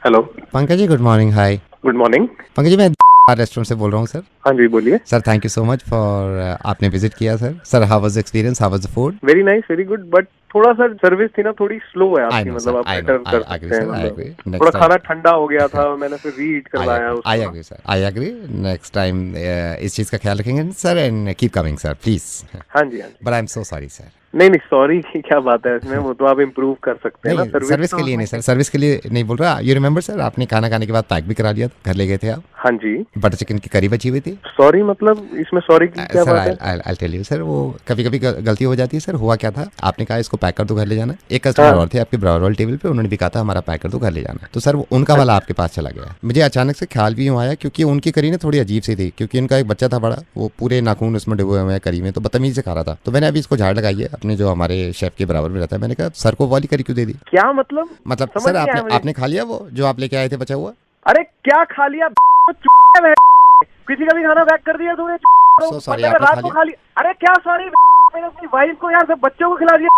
Hello Pankaj ji, good morning. Hi good morning. Pankaj ji, मैं restaurant से बोल रहा हूँ सर। हाँ जी बोलिए। Sir thank you so much for आपने विजिट किया sir. Sir how was the experience, how was the food? Very nice, very good, but थोड़ा सा सर्विस थी ना, थोड़ी स्लो है आई आपकी, नो मतलब सर, आप आई नो, बेटर कर आई एग्री सकते हैं। सर, आई मतलब एग्री। थोड़ा नेक्स्ट टाइम खाना ठंडा हो गया था, मैंने फिर रीहीट करवाया उसको आई ना। Agree sir, I agree. Next time इस चीज़ का ख्याल रखेंगे sir and keep coming sir please. हाँ जी हाँ जी। But I am so sorry sir. नहीं नहीं, सॉरी की क्या बात है इसमें, वो तो आप इम्प्रूव कर सकते हैं ना। नहीं सर्विस सर्विस तो के लिए हमें। नहीं सर, सर्विस के लिए नहीं बोल रहा। यू रिमेंबर सर, आपने खाना खाने के बाद पैक भी करा लिया था, घर ले गए थे आप। हाँ जी। बटर चिकन की करी बची हुई थी। सॉरी मतलब इसमें सॉरी की क्या सर बात है? आई टेल यू सर, वो कभी कभी गलती हो जाती है सर। हुआ क्या था, आपने कहा इसको पैक कर दो, घर ले जाना। एक कस्टमर हाँ और थे आपके ब्राउर टेबल पे, उन्होंने भी कहा था हमारा पैक कर दो, घर ले जाना। तो सर वो उनका वाला आपके पास चला गया। मुझे अचानक से ख्याल भी यूँ आया, क्योंकि उनकी करी ना थोड़ी अजीब सी थी, क्योंकि उनका एक बच्चा था बड़ा, वो पूरे नाखून उसमें डुबे हुए हैं करी में, तो बदतमीजी से खा रहा था। तो मैंने अभी इसको झाड़ लगाई है अपने जो हमारे शेफ के बराबर में रहता है, मैंने कहा सर को वाली करी क्यों दे दी। क्या मतलब? मतलब समझ सर नहीं आया मुझे। आपने खा लिया वो जो आप लेके आए थे बचा हुआ? अरे क्या खा लिया? किसी का भी खाना पैक कर दिया तूने? So sorry, मैंने आपने रात खा को लिया? खा लिया। अरे क्या सॉरी, मैंने अपनी वाइफ को यार सब बच्चों को खिला दिया।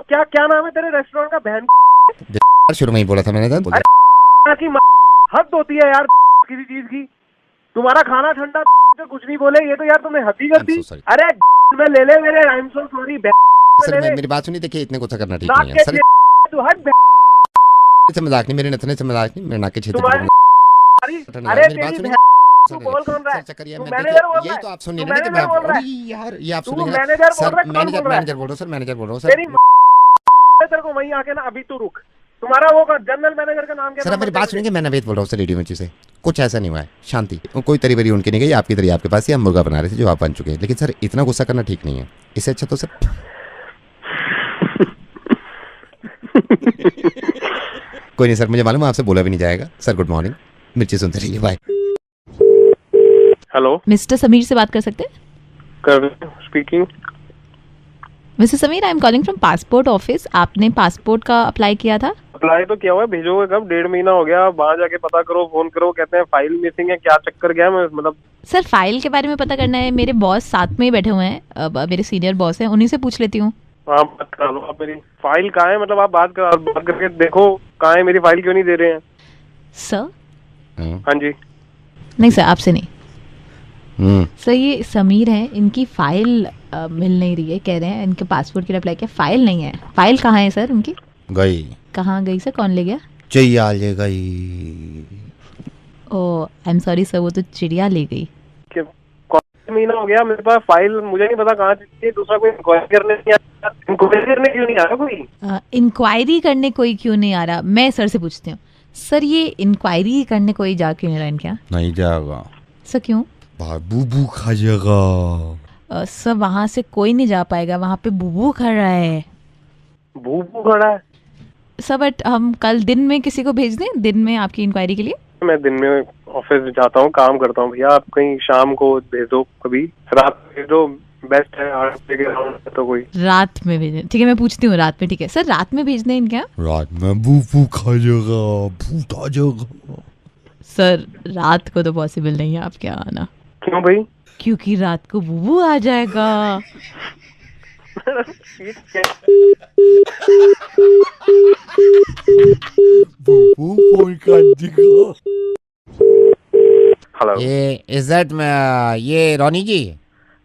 क्या क्या नाम है तेरे रेस्टोरेंट का? बहन शुरू में ही बोला था मैंने था, बोल अरे दिया। की हद होती है यार किसी चीज की। तुम्हारा खाना ठंडा तो कुछ नहीं बोले, ये तो यार तुमने हद ही कर दी। I'm so sorry. अरे मैं ले ले मेरे, आई एम सो सॉरी। सर मेरी बात सुनिए, देखिए इतने गुस्सा करना ठीक नहीं है सर। तू हट से मजाक नहीं, मेरे नथने से मजाक नहीं, मेरे नाक के क्षेत्र तुम्हारी। पे अरे मेरी बात तेरी सुनिए। तू बोल कौन रहा है? सर चक्कर ये तू मैं मैनेजर बोल देखिए, रहा यही है? तो आप सुनिए तू ना कि मैनेजर बोल रहा है? अरे यार ये आप तू सुनिए मैनेजर बोल सर। रहा है? कौन बोल रहा है? मैनेजर बोल रहा हूँ सर, मैनेजर बोल रहा हूँ तेरी सर। तेरे को वहीं आके ना, अभी तू रुक। तुम्हारा वो जनरल मैनेजर का नाम क्या सर था? आप मेरी बात सुनिए, मैं नवेद बोल रहा हूँ सर, रेडियो मिर्ची से। कुछ ऐसा नहीं हुआ है, शांति। कोई तरी बरी उनकी नहीं गई, आपकी तरी आपके पास ही। हम मुर्गा बना रहे थे जो आप बन चुके हैं। लेकिन सर इतना गुस्सा करना ठीक नहीं है, इससे अच्छा तो सर कोई नहीं सर, मुझे मालूम है आपसे बोला भी नहीं जाएगा सर। गुड मॉर्निंग, मिर्ची सुनते रहिए, बाय। हेलो मिस्टर समीर से बात कर सकते हैं? कर speaking. Mister Sameer, I am calling from passport office. आपने पासपोर्ट का अप्लाई किया था? अप्लाई तो किया हुआ है, भेजोगे कब? 1.5 महीना हो गया। वहाँ जाके पता करो, फोन करो, कहते हैं फाइल मिसिंग है। क्या चक्कर क्या है? मतलब सर फाइल के बारे में पता करना है। मेरे बॉस साथ में ही बैठे हुए हैं, अब मेरे सीनियर बॉस हैं, उन्हीं से पूछ लेती हूँ। हाँ बात करा लो आप। मेरी फाइल कहाँ है? मतलब आप बात करके देखो कहाँ है मेरी फाइल, क्यों नहीं दे रहे हैं? सर हाँ जी। नहीं सर, आपसे नहीं सर। ये समीर है, इनकी फाइल मिल नहीं रही है। कह रहे हैं इनके पासपोर्ट के लिए अप्लाई किया, फाइल नहीं है। फाइल कहाँ है सर इनकी? गई कहाँ गई सर? कौन ले गया? चिड़िया ले गई। ओ आई एम सॉरी सर, वो तो चिड़िया ले गई। कौन महीना हो गया मेरे पास फाइल, मुझे नहीं पता कहाँ चाहिए। दूसरा कोई इंक्वायरी करने नहीं आया? इंक्वायरी करने क्यों नहीं आ रहा कोई? इंक्वायरी करने कोई क्यों नहीं आ रहा? मैं सर से पूछती हूँ। सर ये इंक्वायरी करने कोई जा क्यों नहीं रहा इनके यहाँ? नहीं जाएगा सर क्यों? बूबू खा जाएगा। सर वहाँ से कोई नहीं जा पाएगा, वहाँ पे बुबू खा रहा है। भूबू खड़ा है? सर बट हम कल दिन में किसी को भेज दें, दिन में आपकी इंक्वायरी के लिए। मैं दिन में ऑफिस जाता हूँ, काम करता हूँ भैया। आप कहीं शाम को भेज दो, कभी रात में भेज दो, बेस्ट है। 8 बजे के अराउंड तो कोई रात में भेजें? ठीक है, मैं पूछती हूँ रात में। ठीक है सर, रात में भेज दें इनके यहाँ। रात में बूबू खा जाएगा, भूत आ जाएगा। सर रात को तो पॉसिबल नहीं है आपके यहाँ आना। क्यों भाई? क्योंकि रात को बुबू आ जाएगा। बूबू फोन कर देगा। हेलो ये इज दैट ये रोनी जी?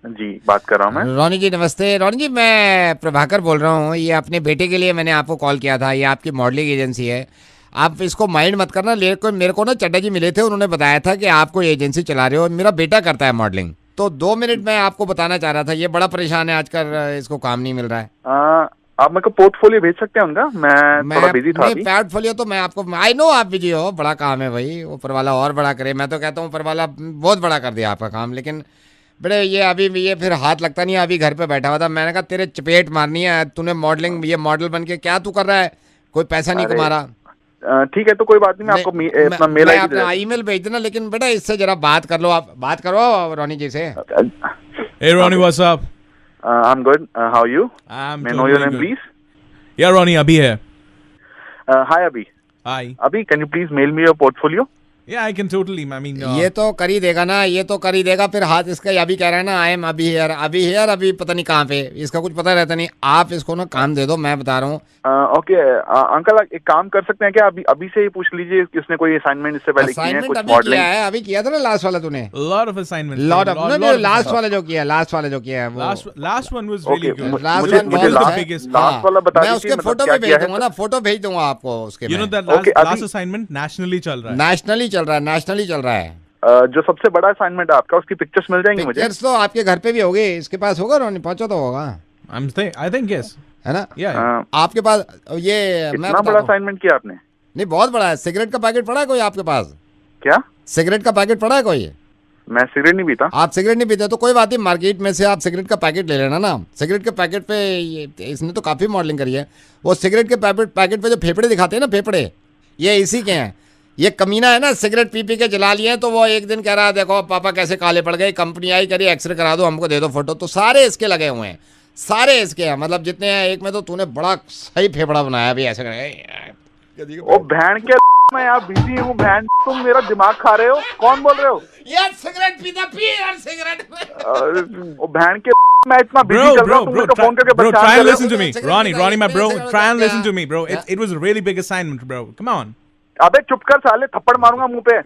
जी, बात कर रहा हूँ मैं। रोनी जी नमस्ते। रोनी जी मैं प्रभाकर बोल रहा हूँ। ये अपने बेटे के लिए मैंने आपको कॉल किया था। ये आपकी मॉडलिंग एजेंसी है, आप इसको माइंड मत करना। मेरे को ना चड्डा जी मिले थे, उन्होंने बताया था कि आपको एजेंसी चला रहे हो। मेरा बेटा करता है मॉडलिंग, तो 2 मिनट में आपको बताना चाह रहा था। ये बड़ा परेशान है आजकल, इसको काम नहीं मिल रहा है। आप मेरे को पोर्टफोलियो भेज सकते हैं उनका? मैं थोड़ा बिजी था अभी। पोर्टफोलियो तो मैं आपको, आई नो आप बिजी हो, बड़ा काम है भाई। ऊपर वाला और बड़ा करे। मैं तो कहता हूँ ऊपर वाला बहुत बड़ा कर दिया आपका काम। लेकिन बड़े ये अभी ये फिर हाथ लगता नहीं है। अभी घर पे बैठा हुआ था, मैंने कहा तेरे चपेट मारनी है। तूने मॉडलिंग, ये मॉडल बन के क्या तू कर रहा है? कोई पैसा नहीं कमा रहा। ठीक है, तो कोई बात नहीं, मैं आपको अपना मेल आईडी दे अपना ईमेल भेज देना। लेकिन बेटा इससे जरा बात कर लो, आप बात करो रोनी जी से। Hey Ronnie, what's up? I'm good. How are you? I'm May I know your totally name, good. please? Yeah, Ronnie, Abhi here. Hi, Abhi. Hi. Abhi, can you please mail me your portfolio? Yeah, I can totally. I mean, ये तो कर ही देगा ना, ये तो कर ही देगा। फिर हाथ इसका अभी कह रहा है ना, आई एम अभी हेयर, अभी पता नहीं कहाँ पे, इसका कुछ पता रहता नहीं। आप इसको ना काम दे दो, मैं बता रहा हूँ। ओके अंकल, एक काम कर सकते हैं क्या? अभी से ही पूछ लीजिए किसने कोई असाइनमेंट इससे पहले किया है, कुछ मॉडलिंग किया है? अभी किया था ना लास्ट वाला तूने? lot of assignments. लास्ट वाला जो किया है वो last one was really good. मुझे लास्ट वाला बता दीजिए। मैं उसके फोटो भी भेज दूंगा ना, फोटो भेज दूंगा आपको उसके। You know that last assignment nationally चल रहा है। नेशनली चल रहा है। जो सबसे बड़ा असाइनमेंट है आपका, उसकी पिक्चर्स मिल जाएंगी मुझे? पिक्चर्स तो आपके घर पे भी होगी, इसके पास होगा रोनी, पहुंचा तो होगा। I think yes. है ना? Yeah. आपके पास ये इतना बड़ा असाइनमेंट किया आपने? नहीं, बहुत बड़ा है। सिगरेट का पैकेट पड़ा है कोई आपके पास? क्या सिगरेट का पैकेट पड़ा है कोई? मैं सिगरेट नहीं पीता। आप सिगरेट नहीं पीते तो कोई बात नहीं, मार्केट में से आप सिगरेट का पैकेट ले लेना ना। सिगरेट के पैकेट पे इसने तो काफी मॉडलिंग करी है। वो सिगरेट के पैकेट पे जो फेफड़े दिखाते हैं ना, फेफड़े, ये इसी के हैं। ये कमीना है ना, सिगरेट पी के जला लिए। तो वो एक दिन कह रहा है, देखो पापा कैसे काले पड़ गए, कंपनी आई करी एक्सरे करा दो, हमको दे दो फोटो। तो सारे इसके लगे हुए हैं, सारे इसके हैं, मतलब जितने हैं। एक में तो तूने बड़ा सही फेफड़ा बनाया अभी, ऐसे करके। ओ बहन के मैं यार बिजी हूँ, बहन तुम मेरा दिमाग खा रहे हो। कौन बोल रहे हो? यार सिगरेट पीता पी यार सिगरेट। ओ बहन के मैं इतना बिजी चल रहा हूँ, तुम मेरे को फोन करके bro, परेशान try कर and रहे listen हो। to me, Ronnie, my bro. Try and listen to me, bro. It was a really big assignment, bro. Come on. अबे चुप कर साले, थप्पड़ मारूंगा मुंह पे।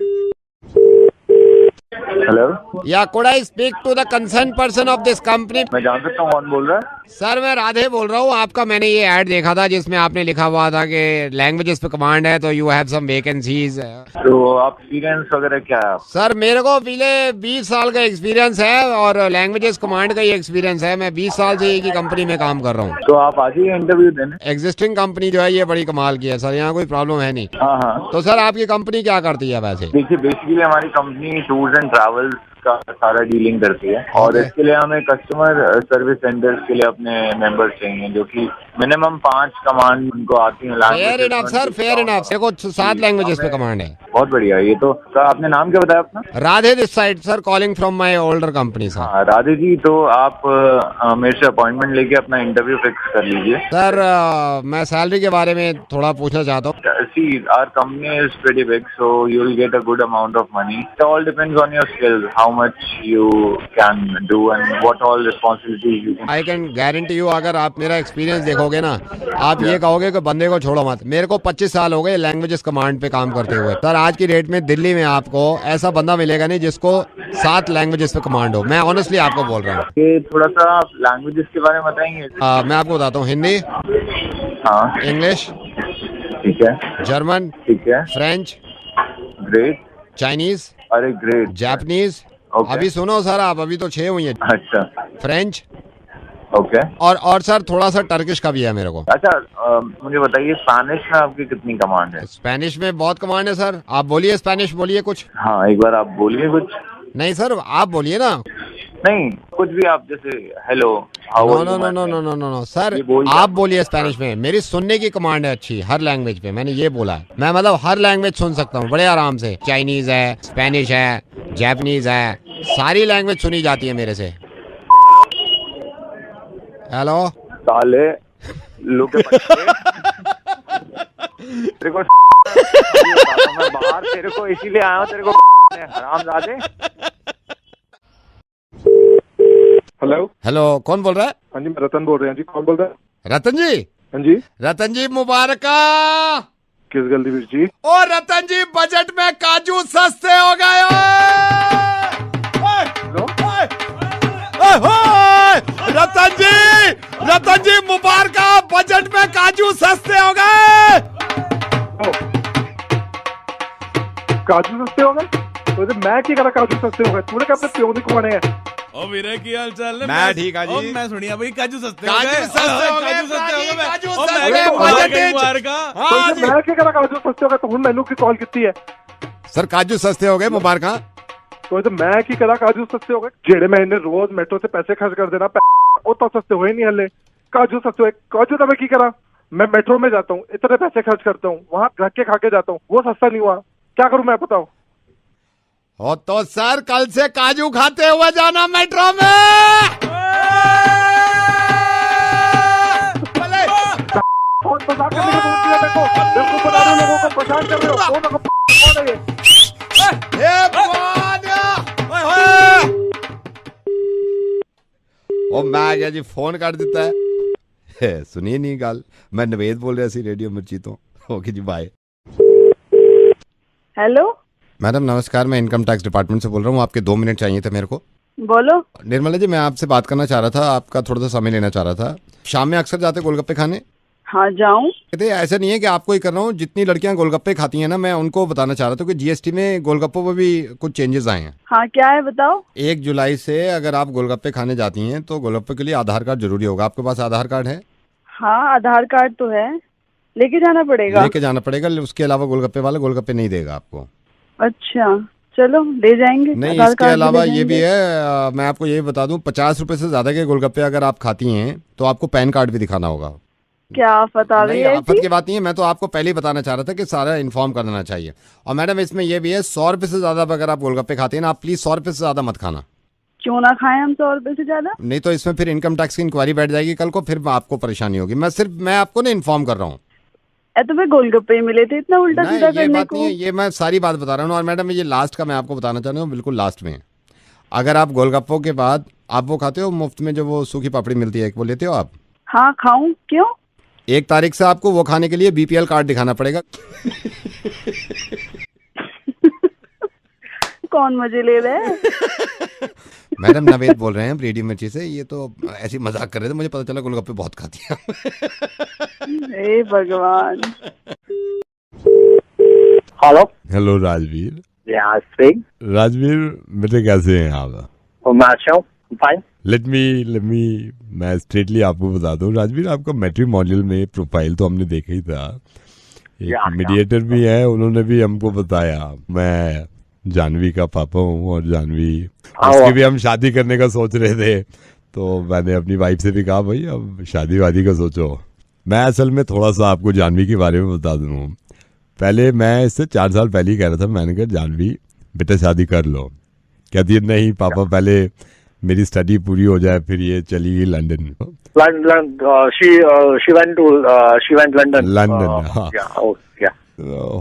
हेलो, या could I speak to the concerned person of this company? मैं जान सकता हूँ कौन बोल रहा है? सर मैं राधे बोल रहा हूँ। आपका मैंने ये ऐड देखा था जिसमें आपने लिखा हुआ था कि लैंग्वेजेस पे कमांड है, तो यू हैव सम वैकेंसीज। तो आप एक्सपीरियंस वगैरह क्या है? सर मेरे को पहले 20 साल का एक्सपीरियंस है और लैंग्वेजेस कमांड का ही एक्सपीरियंस है। मैं 20 साल से एक ही कंपनी में काम कर रहा हूँ। तो आप आज ही इंटरव्यू देने? एग्जिस्टिंग कंपनी जो है ये बड़ी कमाल की है सर, यहाँ कोई प्रॉब्लम है नहीं। हाँ हाँ। तो सर आपकी कंपनी क्या करती है वैसे? देखिए बेसिकली हमारी कंपनी टूर्स एंड ट्रैवल्स का सारा डीलिंग करती है और इसके लिए हमें कस्टमर सर्विस सेंटर्स के लिए अपने मेंबर्स चाहिए जो कि मिनिमम 5 कमांड उनको आती है। Fair enough sir, fair enough. देखो 7 लैंग्वेजेस पे कमांड है। बहुत बढ़िया। ये तो सर आपने नाम क्या बताया अपना? Radhe this side sir, calling from my older company sir. हाँ राधे जी, तो आप मेरे से अपॉइंटमेंट लेके अपना इंटरव्यू फिक्स कर लीजिए। सर मैं सैलरी के बारे में थोड़ा पूछना चाहता हूँ। See, our company is pretty big, so you'll get a good amount of money. It all depends on your skills, how much you can do and what all responsibilities you can. I can guarantee you, अगर आप मेरा experience देखोगे ना, आप ये कहोगे कि बंदे को छोड़ो मत। मेरे को 25 साल हो गए लैंग्वेजेस कमांड पे काम करते हुए। सर आज की डेट में दिल्ली में आपको ऐसा बंदा मिलेगा नहीं जिसको 7 लैंग्वेजेस पे कमांड हो। मैं ऑनेस्टली आपको बोल रहा हूँ। ये थोड़ा सा लैंग्वेजेस के बारे में बताएंगे? मैं आपको बताता हूँ। हिंदी, हाँ इंग्लिश, ठीक है, जर्मन, ठीक है, फ्रेंच, ग्रेट, चाइनीज, अरे ग्रेट, जापानीज। अभी सुनो सर, आप अभी तो 6 हुई है। अच्छा, फ्रेंच, ओके, और सर थोड़ा सा टर्किश का भी है मेरे को। अच्छा मुझे बताइए स्पेनिश में आपकी कितनी कमांड है? स्पेनिश में बहुत कमांड है सर। आप बोलिए स्पेनिश, बोलिए कुछ। हाँ एक बार आप बोलिए कुछ। नहीं सर आप बोलिए ना। नहीं कुछ भी आप, जैसे हेलो, नो सर आप बोलिए स्पेनिश में। मेरी सुनने की कमांड है अच्छी हर लैंग्वेज पे, मैंने ये बोला है। मैं मतलब हर लैंग्वेज सुन सकता हूँ बड़े आराम से। चाइनीज है, स्पेनिश है, जापानीज है, सारी लैंग्वेज सुनी जाती है मेरे से। हेलो साले लोग तेरे को मैं बाहर तेरे को इसीलिए आया हूँ, तेरे को हरामजादे। हेलो कौन बोल रहा है? हाँ जी मैं रतन बोल रहे हैं जी। कौन बोल रहा है? रतन जी? हाँ जी। रतन जी मुबारक। किस गलती बीर जी? ओ रतन जी बजट में काजू सस्ते हो गए। रतन जी मुबारक, बजट में काजू सस्ते हो गए। काजू सस्ते हो गए? तो मैं क्या करा काजू सस्ते हो गए? तूने कब तक प्यो नहीं खुआने हैं? ओ वीरे की हाल चाल है? मैं ठीक है जी। मैं सुनिया भाई काजू सस्ते हो गए। काजू सस्ते हो गए। मैं क्या करा काजू सस्ते हो गए? तो मैनू की कॉल की है सर, काजू सस्ते हो गए मुबारक। तो मैं की करा काजू सस्ते हो गए? जेड़े मैं इन्हें रोज मेट्रो से पैसे खर्च कर देना तो सस्ते हुए नहीं हले। काजू सस्ते हुए? काजू तो मैं की करा? मैं मेट्रो में जाता हूँ, इतने पैसे खर्च करता हूँ, वहाँ घर के खा के जाता हूँ, वो सस्ता नहीं हुआ। क्या करूँ मैं बताओ? हो तो सर कल से काजू खाते हुए जाना मेट्रो में। फोन बजा के मेरे को बता रहे हो, लोगों को परेशान कर रहे हो। गया जी, फोन काट देता है। सुनिए नहीं गाल, मैं नवेद बोल रहा सी रेडियो मिर्ची तो। ओके जी, बाय। हेलो मैडम नमस्कार, मैं इनकम टैक्स डिपार्टमेंट से बोल रहा हूँ। आपके 2 मिनट चाहिए थे मेरे को। बोलो। निर्मला जी, मैं आपसे बात करना चाह रहा था, आपका थोड़ा सा समय लेना चाह रहा था। शाम में अक्सर जाते गोलगप्पे खाने? हाँ जाऊं। कहते ऐसा नहीं है कि आपको ही कर रहा हूँ, जितनी लड़कियां गोलगप्पे खाती हैं ना, मैं उनको बताना चाह रहा था कि जीएसटी में गोलगप्पों पर भी कुछ चेंजेस आए हैं। हाँ क्या है बताओ। 1 जुलाई से अगर आप गोलगप्पे खाने जाती हैं तो गोलगप्पे के लिए आधार कार्ड जरूरी होगा। आपके पास आधार कार्ड है? हाँ आधार कार्ड तो है, लेके जाना पड़ेगा। लेके जाना पड़ेगा, उसके अलावा गोलगप्पे वाला गोलगप्पे नहीं देगा आपको। अच्छा चलो ले जाएंगे। नहीं, इसके अलावा ये भी है, मैं आपको ये बता दूं, 50 रुपए से ज्यादा के गोलगप्पे अगर आप खाती हैं तो आपको पैन कार्ड भी दिखाना होगा। क्या आफत आ गई है? आफत की बात नहीं है, मैं तो आपको पहले ही बताना चाह रहा था कि सारा इन्फॉर्म कर देना चाहिए। और मैडम इसमें ये भी है, 100 रुपए से ज्यादा अगर आप गोलगप्पे खाते हैं ना, आप प्लीज 100 रुपए से ज्यादा मत खाना। क्यों ना खाएं हम 100 रुपए से ज्यादा? नहीं तो इसमें फिर इनकम टैक्स की इंक्वायरी बैठ जाएगी कल को, फिर आपको परेशानी होगी। मैं आपको ना इन्फॉर्म कर रहा हूँ। तुम्हें गोलगप्पे ही मिले थे, इतना उल्टा सीधा करने को? ये मैं सारी बात बता रहा हूँ। और मैडम ये लास्ट का मैं आपको बताना चाह रहा हूँ, बिल्कुल लास्ट में, अगर आप गोलगप्पों के बाद आप वो खाते हो मुफ्त में जो वो सूखी पापड़ी मिलती है, वो लेते हो आप? हाँ खाऊं। क्यों? 1 तारीख से आपको वो खाने के लिए बीपीएल कार्ड दिखाना पड़ेगा। कौन मजे ले रहे हैं? मैडम नवेद बोल रहे हैं रेडियो मिर्ची से। ये तो ऐसी मजाक कर रहे थे, मुझे पता चला गोलगप्पे बहुत खाती हैं। हे भगवान। हेलो राजवीर। राजवीर बेटे कैसे हैं आप? फाइन। लेट मी मैं स्ट्रेटली आपको बता दूं राजवीर, आपका मैट्रिमोनियल में प्रोफाइल तो हमने देखा ही था। एक मीडिएटर भी है, उन्होंने भी हमको बताया। मैं जानवी का पापा हूँ और जानवी उसकी भी हम शादी करने का सोच रहे थे, तो मैंने अपनी वाइफ से भी कहा भाई अब शादी वादी का सोचो। मैं असल में थोड़ा सा आपको जानवी के बारे में बता दूँ। पहले मैं इससे 4 साल पहले ही कह रहा था, मैंने कहा जानवी बेटा शादी कर लो। कहती है नहीं पापा पहले मेरी स्टडी पूरी हो जाए, फिर ये चली गई लंदन।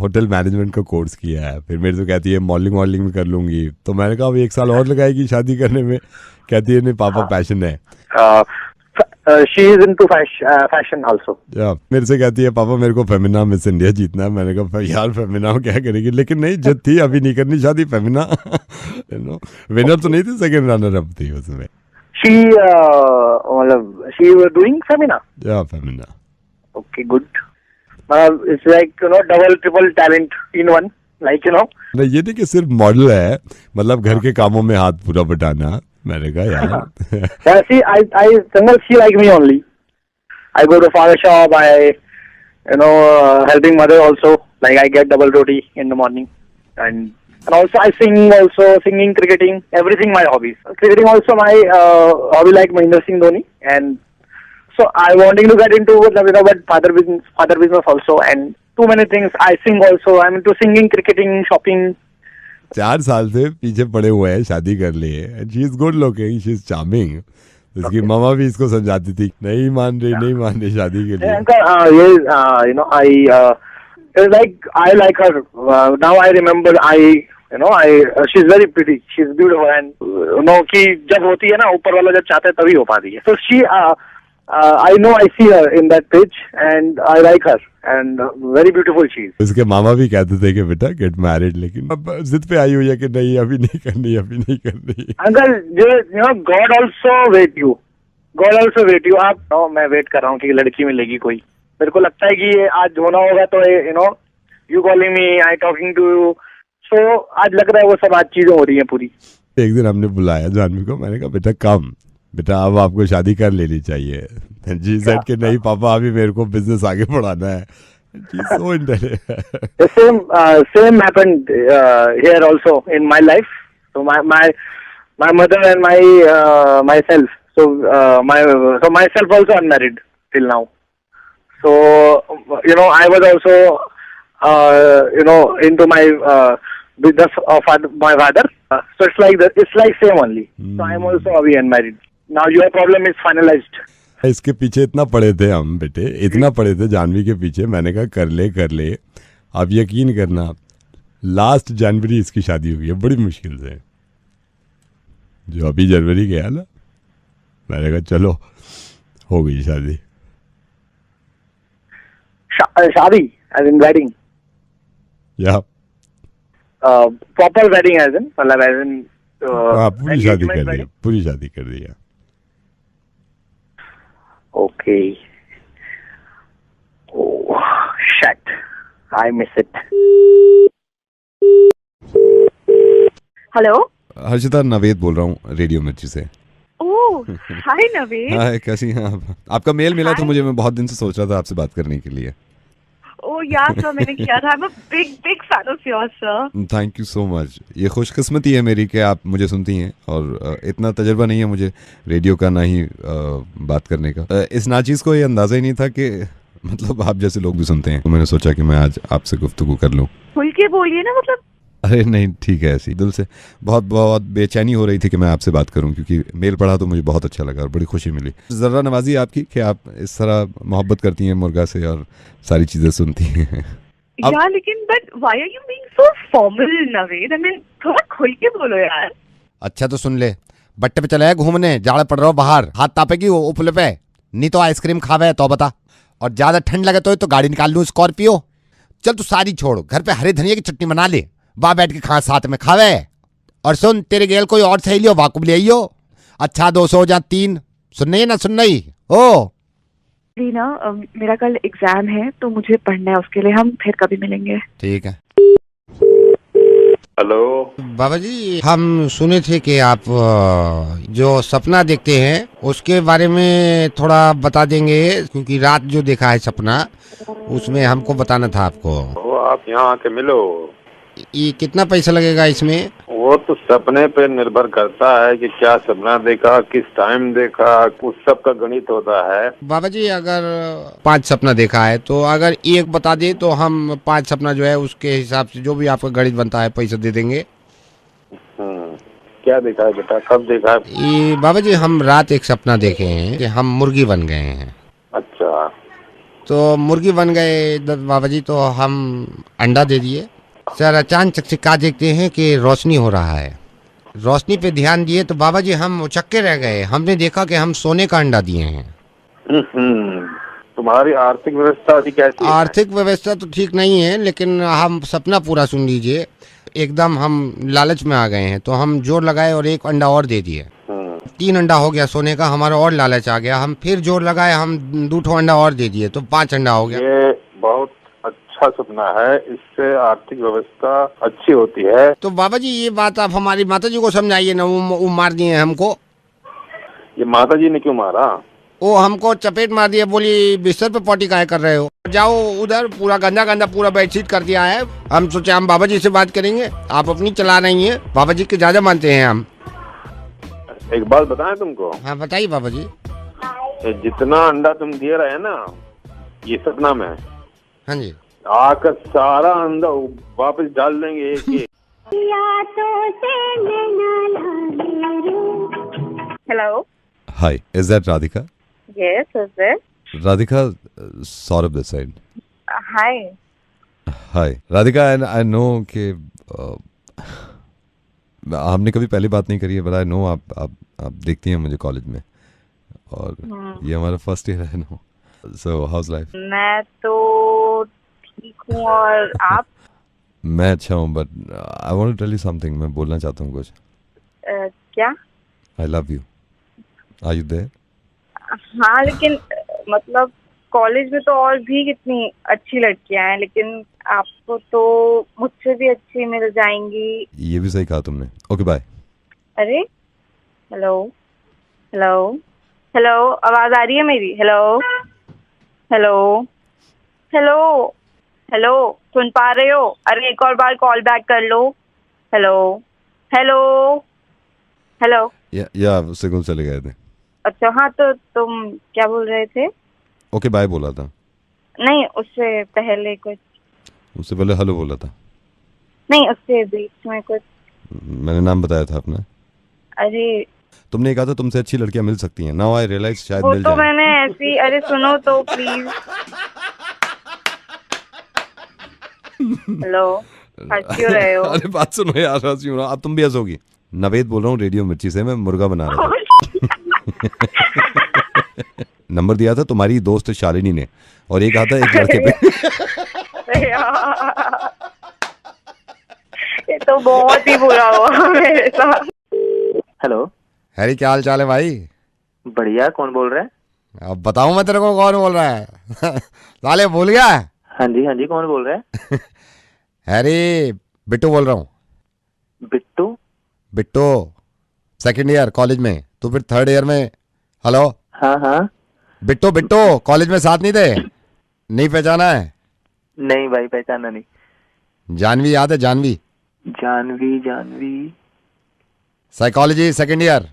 होटल मैनेजमेंट का कोर्स किया है। फिर मेरे तो कहती है मॉडलिंग में कर लूंगी। तो मैंने कहा 1 साल और लगाएगी शादी करने में। कहती है नहीं पापा पैशन है। she is into fashion also. मेरे से कहती है पापा मेरे को फेमिना मिस इंडिया जीतना है। मैंने कहा यार फेमिना क्या करेगी, लेकिन नहीं जिद थी, अभी नहीं करनी शादी फेमिना। विनर तो नहीं थी, सेकंड रनर अप थी उसमें। she was doing femina. Yeah, femina. Okay, good. It's like double triple talent in one, like नहीं ये नहीं कि सिर्फ मॉडल है, मतलब घर के कामों में हाथ पूरा बटाना। मैंने कहा यार see she like me only. I go to father shop, I helping mother also, like I get double roti in the morning, and also I sing also, singing, cricketing, everything my hobbies. Cricketing also my hobby, like Mahendra Singh Dhoni, and so I wanting to get into but father business also, and too many things. I sing also, I'm into singing, cricketing, shopping. 4 साल से पीछे पड़े हुए हैं, शादी कर लिए। And she is good looking, she is charming. इसकी मामा भी इसको समझाती थी, नहीं मान रही शादी के लिए। I like her. Now I remember, she's very pretty, she's beautiful, and कि जब होती है ना ऊपर वाला जब चाहता है तभी हो पाती है। So she, I know, I see her in that pitch, and I like her, and very beautiful she is. इसके मामा भी कहते थे कि बेटा गेट मैरिड, लेकिन अब जिद पे आई हुई है कि नहीं अभी नहीं करनी। Uncle God also wait you. आप मैं वेट कर रहा हूँ कि लड़की मिलेगी कोई। मेरे को लगता है कि ये आज होना होगा, तो you calling me, I talking to you, so आज लग रहा है वो सब आज चीजें हो रही हैं पूरी। एक दिन हमने बुलाया जानवी को, मैंने कहा बेटा अब आपको शादी कर लेनी चाहिए। जी सेड कि नहीं पापा अभी मेरे को बिजनेस आगे बढ़ाना है। So the same happened here also in my life. So my mother and myself. So myself also unmarried till now. So I was also into my business of my father. So it's like same only. So I am also unmarried. Now your problem is finalized. इसके पीछे इतना पड़े थे हम बेटे, इतना पड़े थे जानवी के पीछे। मैंने कहा कर ले। आप यकीन करना लास्ट जनवरी इसकी शादी हुई है, बड़ी मुश्किल से। जो अभी जनवरी गया ना, मैंने कहा चलो हो गई शादी। शादी एज इन वेडिंग? या प्रॉपर वेडिंग एज इन, मतलब एज इन पूरी शादी कर दी, पूरी शादी कर दी। Okay, oh shit, I miss it. Hello, Harshita, Naved बोल रहा हूँ रेडियो मिर्ची से। ओह हाय नवेद। हाय, कैसी हैं आप? आपका मेल मिला था मुझे, मैं बहुत दिन से सोच रहा था आपसे बात करने के लिए। ओह यार सर, मैंने किया था। I'm a big fan of yours sir। Thank you so much. ये खुशकिस्मती है मेरी कि आप मुझे सुनती हैं, और इतना तजर्बा नहीं है मुझे रेडियो का, ना ही बात करने का। इस नाचीज़ को ये अंदाज़ा ही नहीं था कि मतलब आप जैसे लोग भी सुनते हैं, तो मैंने सोचा कि मैं आज आपसे गुफ्तगू कर लूँ। खुल के बोलिए ना, मतलब। अरे नहीं, ठीक है, ऐसी दिल से बहुत बहुत बेचैनी हो रही थी कि मैं आपसे बात करूं, क्योंकि मेल पढ़ा तो मुझे बहुत अच्छा लगा और बड़ी खुशी मिली। ज़रा नवाजी आपकी कि आप इस तरह मोहब्बत करती हैं मुर्गा से और सारी चीज़ें सुनती हैं। यार लेकिन but why are you being so formal Naved? I mean थोड़ा खुल के बोलो यार। अच्छा तो सुन ले, बट्टे पे चले घूमने, जाड़ पड़ रहा हो बाहर, हाथ तापेगी वो उपले पे, नहीं तो आइसक्रीम खावे तो बता, और ज्यादा ठंड लगे तो गाड़ी निकाल लूं स्कॉर्पियो। चल तू सारी छोड़, घर पे हरे धनिया की चटनी बना ले, वहां बैठ के खा साथ में खावे। और सुन, तेरे गेल कोई और सहेली हो वाकुब ले आइयो, अच्छा 200 या 3, सुनना ही ना सुनना ही ओ। ना मेरा कल एग्जाम है तो मुझे पढ़ना है, उसके लिए हम फिर कभी मिलेंगे। ठीक है। हेलो बाबा जी, हम सुने थे कि आप जो सपना देखते हैं उसके बारे में थोड़ा बता देंगे, क्योंकि रात जो देखा है सपना उसमें हमको बताना था आपको। वो आप यहाँ आके मिलो। ये कितना पैसा लगेगा इसमें? वो तो सपने पे निर्भर करता है कि क्या सपना देखा, किस टाइम देखा, उस सब का गणित होता है। बाबा जी, अगर 5 सपना देखा है तो अगर एक बता दे तो हम 5 सपना जो है उसके हिसाब से जो भी आपका गणित बनता है पैसा दे देंगे। क्या देखा है बेटा, कब देखा है? ये बाबा जी, हम रात एक सपना देखे हैं कि हम मुर्गी बन गए हैं। अच्छा, तो मुर्गी बन गए बाबा जी, तो हम अंडा दे दिए। सर अचानक से क्या देखते हैं कि रोशनी हो रहा है, रोशनी पे ध्यान दिए तो बाबा जी हम उचक्के रह गए, हमने देखा कि हम सोने का अंडा दिए हैं। तुम्हारी आर्थिक व्यवस्था अभी कैसी है? आर्थिक व्यवस्था तो ठीक नहीं है, लेकिन हम सपना पूरा सुन लीजिए। एकदम हम लालच में आ गए हैं, तो हम जोर लगाए और एक अंडा और दे दिए। 3 अंडा हो गया सोने का, हमारा और लालच आ गया, हम फिर जोर लगाए, हम 2 अंडा और दे दिए, तो 5 अंडा हो गया। ये बहुत अच्छा सपना है, इससे आर्थिक व्यवस्था अच्छी होती है। तो बाबा जी ये बात आप हमारी माता जी को समझाइए ना, वो मार दिए हमको। ये माता जी ने क्यों मारा? वो हमको चपेट मार दिया, बोली बिस्तर पे पॉटी काहे कर रहे हो, जाओ उधर, पूरा गंदा गंदा पूरा बेडशीट कर दिया है। हम सोचे हम बाबा जी से बात करेंगे, आप अपनी चला रही हैं, बाबा जी के ज्यादा मानते हैं हम। एक बात बताएं तुमको? हाँ बताइए बाबा जी। जितना अंडा तुम दे रहे हैं ना ये सपना में, हाँ जी, आकर सारा अंडा वापस डाल देंगे एक एक। Hello, hi, is that Radhika? Yes is this Radhika, Saurabh this side. Hi. Hi Radhika, I know कि हमने कभी पहले बात नहीं करी है, बट आई नो आप देखती हैं मुझे कॉलेज में, और ये हमारा फर्स्ट ईयर है नो। So how's life? मैं तो ठीक हूँ, और आप? मैं अच्छा हूँ, but I want to tell you something, मैं बोलना चाहता हूँ कुछ। क्या? I love you. Are you there? हाँ लेकिन मतलब कॉलेज में तो और भी कितनी अच्छी लड़कियां हैं, लेकिन आपको तो मुझसे भी अच्छी मिल जाएंगी। ये भी सही कहा तुमने। Okay bye. अरे हेलो हेलो हेलो, आवाज आ रही है मेरी? हेलो हेलो हेलो हेलो, सुन पा रहे हो? अरे एक और बार कॉल बैक कर लो। Hello hello hello. या सिग्नल चले गए थे। अच्छा हाँ, तो तुम क्या बोल रहे थे? ओके बाय बोला था। नहीं, उससे पहले कुछ। उससे पहले हेलो बोला था। नहीं, उससे बीच में कुछ। मैंने नाम बताया था अपना। अरे तुमने कहा था तुमसे अच्छी लड़कियां मिल सकती हैं। नाउ आई रियलाइज शायद वो मिल तो जाए। मैंने ऐसी। अरे सुनो तो प्लीज। हेलो, हंस क्यों रहे हो? अरे बात सुनो यार, हंस क्यों रहा? अब तुम भी हंसोगी। नवेद बोल रहा हूँ रेडियो मिर्ची से, मैं मुर्गा बना रहा था। नंबर दिया था तुम्हारी दोस्त शालिनी ने और एक आता एक लड़के पे। ये तो बहुत ही बुरा हुआ मेरे साथ। हेलो हैरी, क्या हाल चाल है भाई? बढ़िया, कौन बोल रहा है? अब बताऊं मैं तेरे को कौन बोल रहा है? साले भूल गया? हाँ जी, कौन बोल रहा है? हैरी, बिट्टू बोल रहा हूँ। बिट्टू सेकंड ईयर कॉलेज में, तू फिर थर्ड ईयर में। हेलो। हाँ। बिट्टू कॉलेज में साथ नहीं थे? नहीं पहचाना है? नहीं भाई, पहचाना नहीं। जानवी याद है? Janvi psychology second year,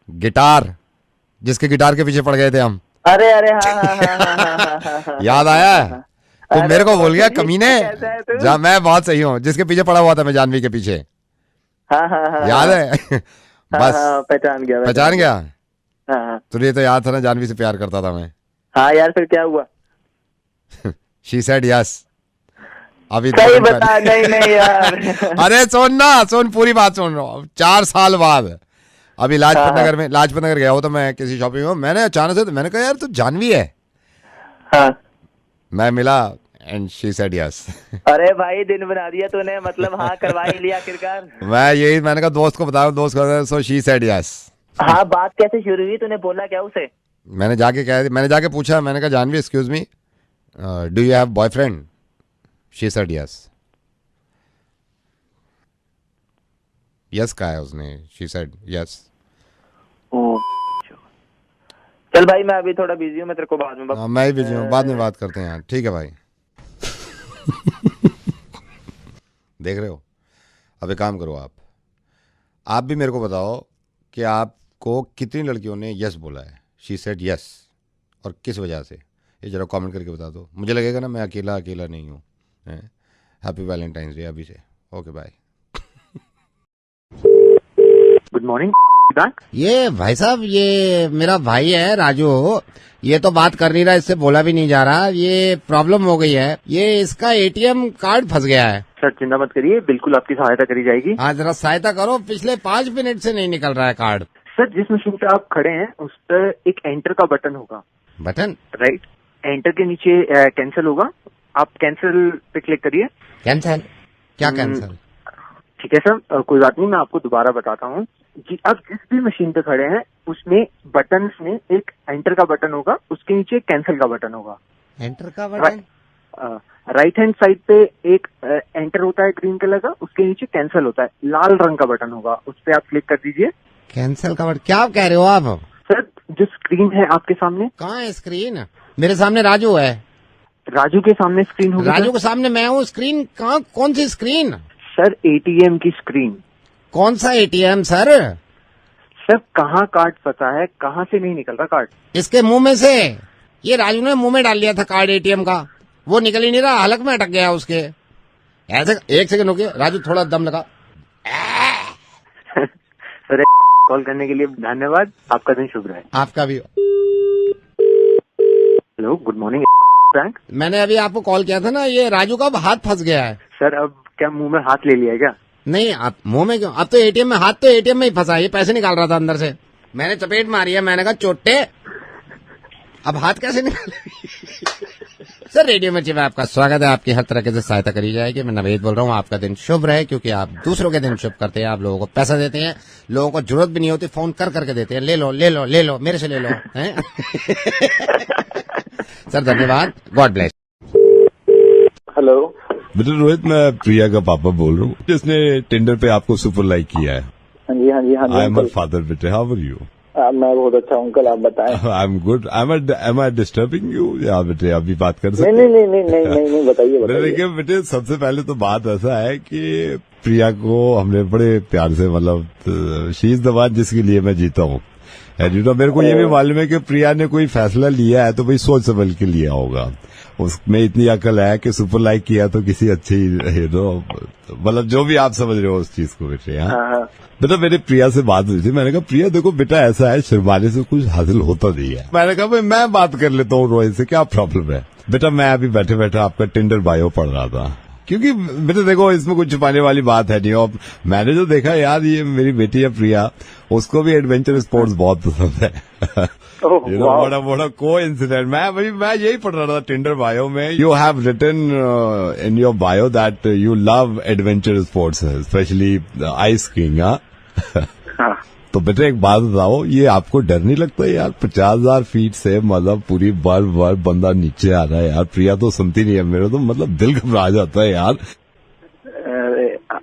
guitar, जिसके गिटार के पीछे पड़ गए थे हम। अरे हाँ। याद आया? तू मेरे को भूल गया कमीने? जा, मैं बहुत सही हूँ, जिसके पीछे पड़ा हुआ था मैं जानवी के पीछे। हाँ। याद है? बस पहचान गया। हाँ। तुझे तो याद था ना, जानवी से प्यार करता था मैं। हाँ यार, फिर क्या हुआ? She said yes। अभी सही बता। नहीं यार। अरे सुन पूरी बात सुन रहा हूँ। 4 साल बाद अभी लाजपत नगर गया हो तो मैं किसी शॉपिंग में, मैंने अचानक से मैंने कहा यार तू जानवी है। हाँ। मैं मिला and she said yes। अरे भाई, दिन बना दिया तूने, मतलब हाँ करवा ही लिया आखिरकार। मैंने कहा दोस्त को बताया, दोस्त को, so she said yes। हाँ, बात कैसे शुरू हुई? तूने बोला क्या उसे? मैंने जाके पूछा, मैंने कहा Janvi excuse me, do you have boyfriend? She said yes. Yes कहा है उसने, शी सेड यस। चल भाई, मैं अभी थोड़ा बिजी हूँ, मैं तेरे को बाद में मैं ही बिजी हूँ, बाद में बात करते हैं यार। ठीक है भाई। देख रहे हो? अब एक काम करो, आप भी मेरे को बताओ कि आपको कितनी लड़कियों ने यस बोला है, शी सेड यस, और किस वजह से, ये जरा कमेंट करके बता दो। मुझे लगेगा ना मैं अकेला नहीं हूँ। हैप्पी वैलेंटाइंस डे अभी से। Okay bye. Good morning. ये भाई साहब, ये मेरा भाई है राजू, ये तो बात कर नहीं रहा, इससे बोला भी नहीं जा रहा। ये प्रॉब्लम हो गई है, ये इसका एटीएम कार्ड फंस गया है। सर चिंता मत करिए, बिल्कुल आपकी सहायता करी जाएगी। हाँ जरा सहायता करो, पिछले 5 मिनट से नहीं निकल रहा है कार्ड। सर, जिस मशीन पे आप खड़े हैं उस पर एक एंटर का बटन होगा। बटन? राइट। एंटर के नीचे कैंसिल होगा, आप कैंसिल पे क्लिक करिए। कैंसिल? क्या कैंसिल? ठीक है सर, कोई बात नहीं, मैं आपको दोबारा बताता हूँ कि अब जिस भी मशीन पे खड़े हैं उसमें बटन में एक एंटर का बटन होगा, उसके नीचे कैंसिल का बटन होगा। एंटर का बटन? राइट हैंड साइड पे एक एंटर होता है ग्रीन कलर का, उसके नीचे कैंसिल होता है, लाल रंग का बटन होगा, उस पर आप क्लिक कर दीजिए। कैंसिल का बटन? क्या कह रहे हो आप? सर, जो स्क्रीन है आपके सामने। कहाँ है स्क्रीन? मेरे सामने राजू है। राजू के सामने स्क्रीन होगी? राजू के सामने मैं हूँ। स्क्रीन कहाँ? कौन सी स्क्रीन? सर, एटीएम की स्क्रीन। कौन सा एटीएम सर? सर, कहाँ कार्ड फंसा है, कहाँ से नहीं निकल रहा कार्ड? इसके मुंह में से। ये राजू ने मुंह में डाल लिया था कार्ड एटीएम का, वो निकल ही नहीं रहा, हलक में अटक गया उसके। ऐसे 1 सेकंड रुकिए राजू, थोड़ा दम लगा। सर, कॉल करने के लिए धन्यवाद, आपका दिन शुभ रहे। आपका भी। Hello, good morning bank. मैंने अभी आपको कॉल किया था ना, ये राजू का हाथ फंस गया है। सर, अब क्या मुंह में हाथ ले लिया है क्या? नहीं, आप मुंह में क्यों? अब तो एटीएम में, हाथ तो एटीएम में ही फंसा है, ये पैसे निकाल रहा था अंदर से, मैंने चपेट मारी है, मैंने कहा चोटे, अब हाथ कैसे निकाले? सर, रेडियो मिर्ची में आपका स्वागत है, आपकी हर तरह से सहायता करी जाएगी। मैं नवेद बोल रहा हूँ। आपका दिन शुभ रहे, क्योंकि आप दूसरों के दिन शुभ करते हैं, आप लोगों को पैसा देते हैं, लोगों को जरूरत भी नहीं होती, फोन कर करके देते हैं, ले लो मेरे से ले लो। सर धन्यवाद, गॉड ब्लेस। हेलो बेटा रोहित, मैं प्रिया का पापा बोल रहा हूँ, जिसने टिंडर पे आपको सुपर लाइक किया है। हाँ जी। आई एम फादर बेटे, हाउ आर यू? मैं बहुत अच्छा हूँ, अंकल आप बताएं। I am good. Am I disturbing you? या बेटे अभी बात कर सकते? नहीं, बताइए। देखिए बेटे, सबसे पहले तो बात ऐसा है कि प्रिया को हमने बड़े प्यार से, मतलब शी इज द वन जिसके लिए मैं जीता हूँ। मेरे को ये भी मालूम है कि प्रिया ने कोई फैसला लिया है तो भाई सोच समझ के लिया होगा, उसमें इतनी अकल है कि सुपर लाइक किया तो किसी अच्छी, मतलब जो भी आप समझ रहे हो उस चीज को बेटे। हाँ बेटा, मेरी प्रिया से बात हुई थी, मैंने कहा प्रिया देखो बेटा, ऐसा है शर्माने से कुछ हासिल होता नहीं है। मैंने कहा भाई मैं बात कर लेता हूँ रोहित से, क्या प्रॉब्लम है? बेटा मैं अभी बैठे बैठे आपका टिंडर बायो पढ़ रहा था क्योंकि बेटे देखो इसमें कुछ छुपाने वाली बात है नहीं। और मैंने जो देखा यार, ये मेरी बेटी है प्रिया, उसको भी एडवेंचर स्पोर्ट्स बहुत पसंद है। बड़ा कोइंसिडेंट। मैं यही पढ़ रहा था टिंडर बायो में, you have written in your bio that you love adventure sports, specially ice skiing. तो बेटे एक बात बताओ, ये आपको डर नहीं लगता यार 50,000 फीट से, मतलब पूरी बर्फ बंदा नीचे आ रहा है यार। प्रिया तो सुनती नहीं है, मेरा तो मतलब दिल घबरा जाता है यार।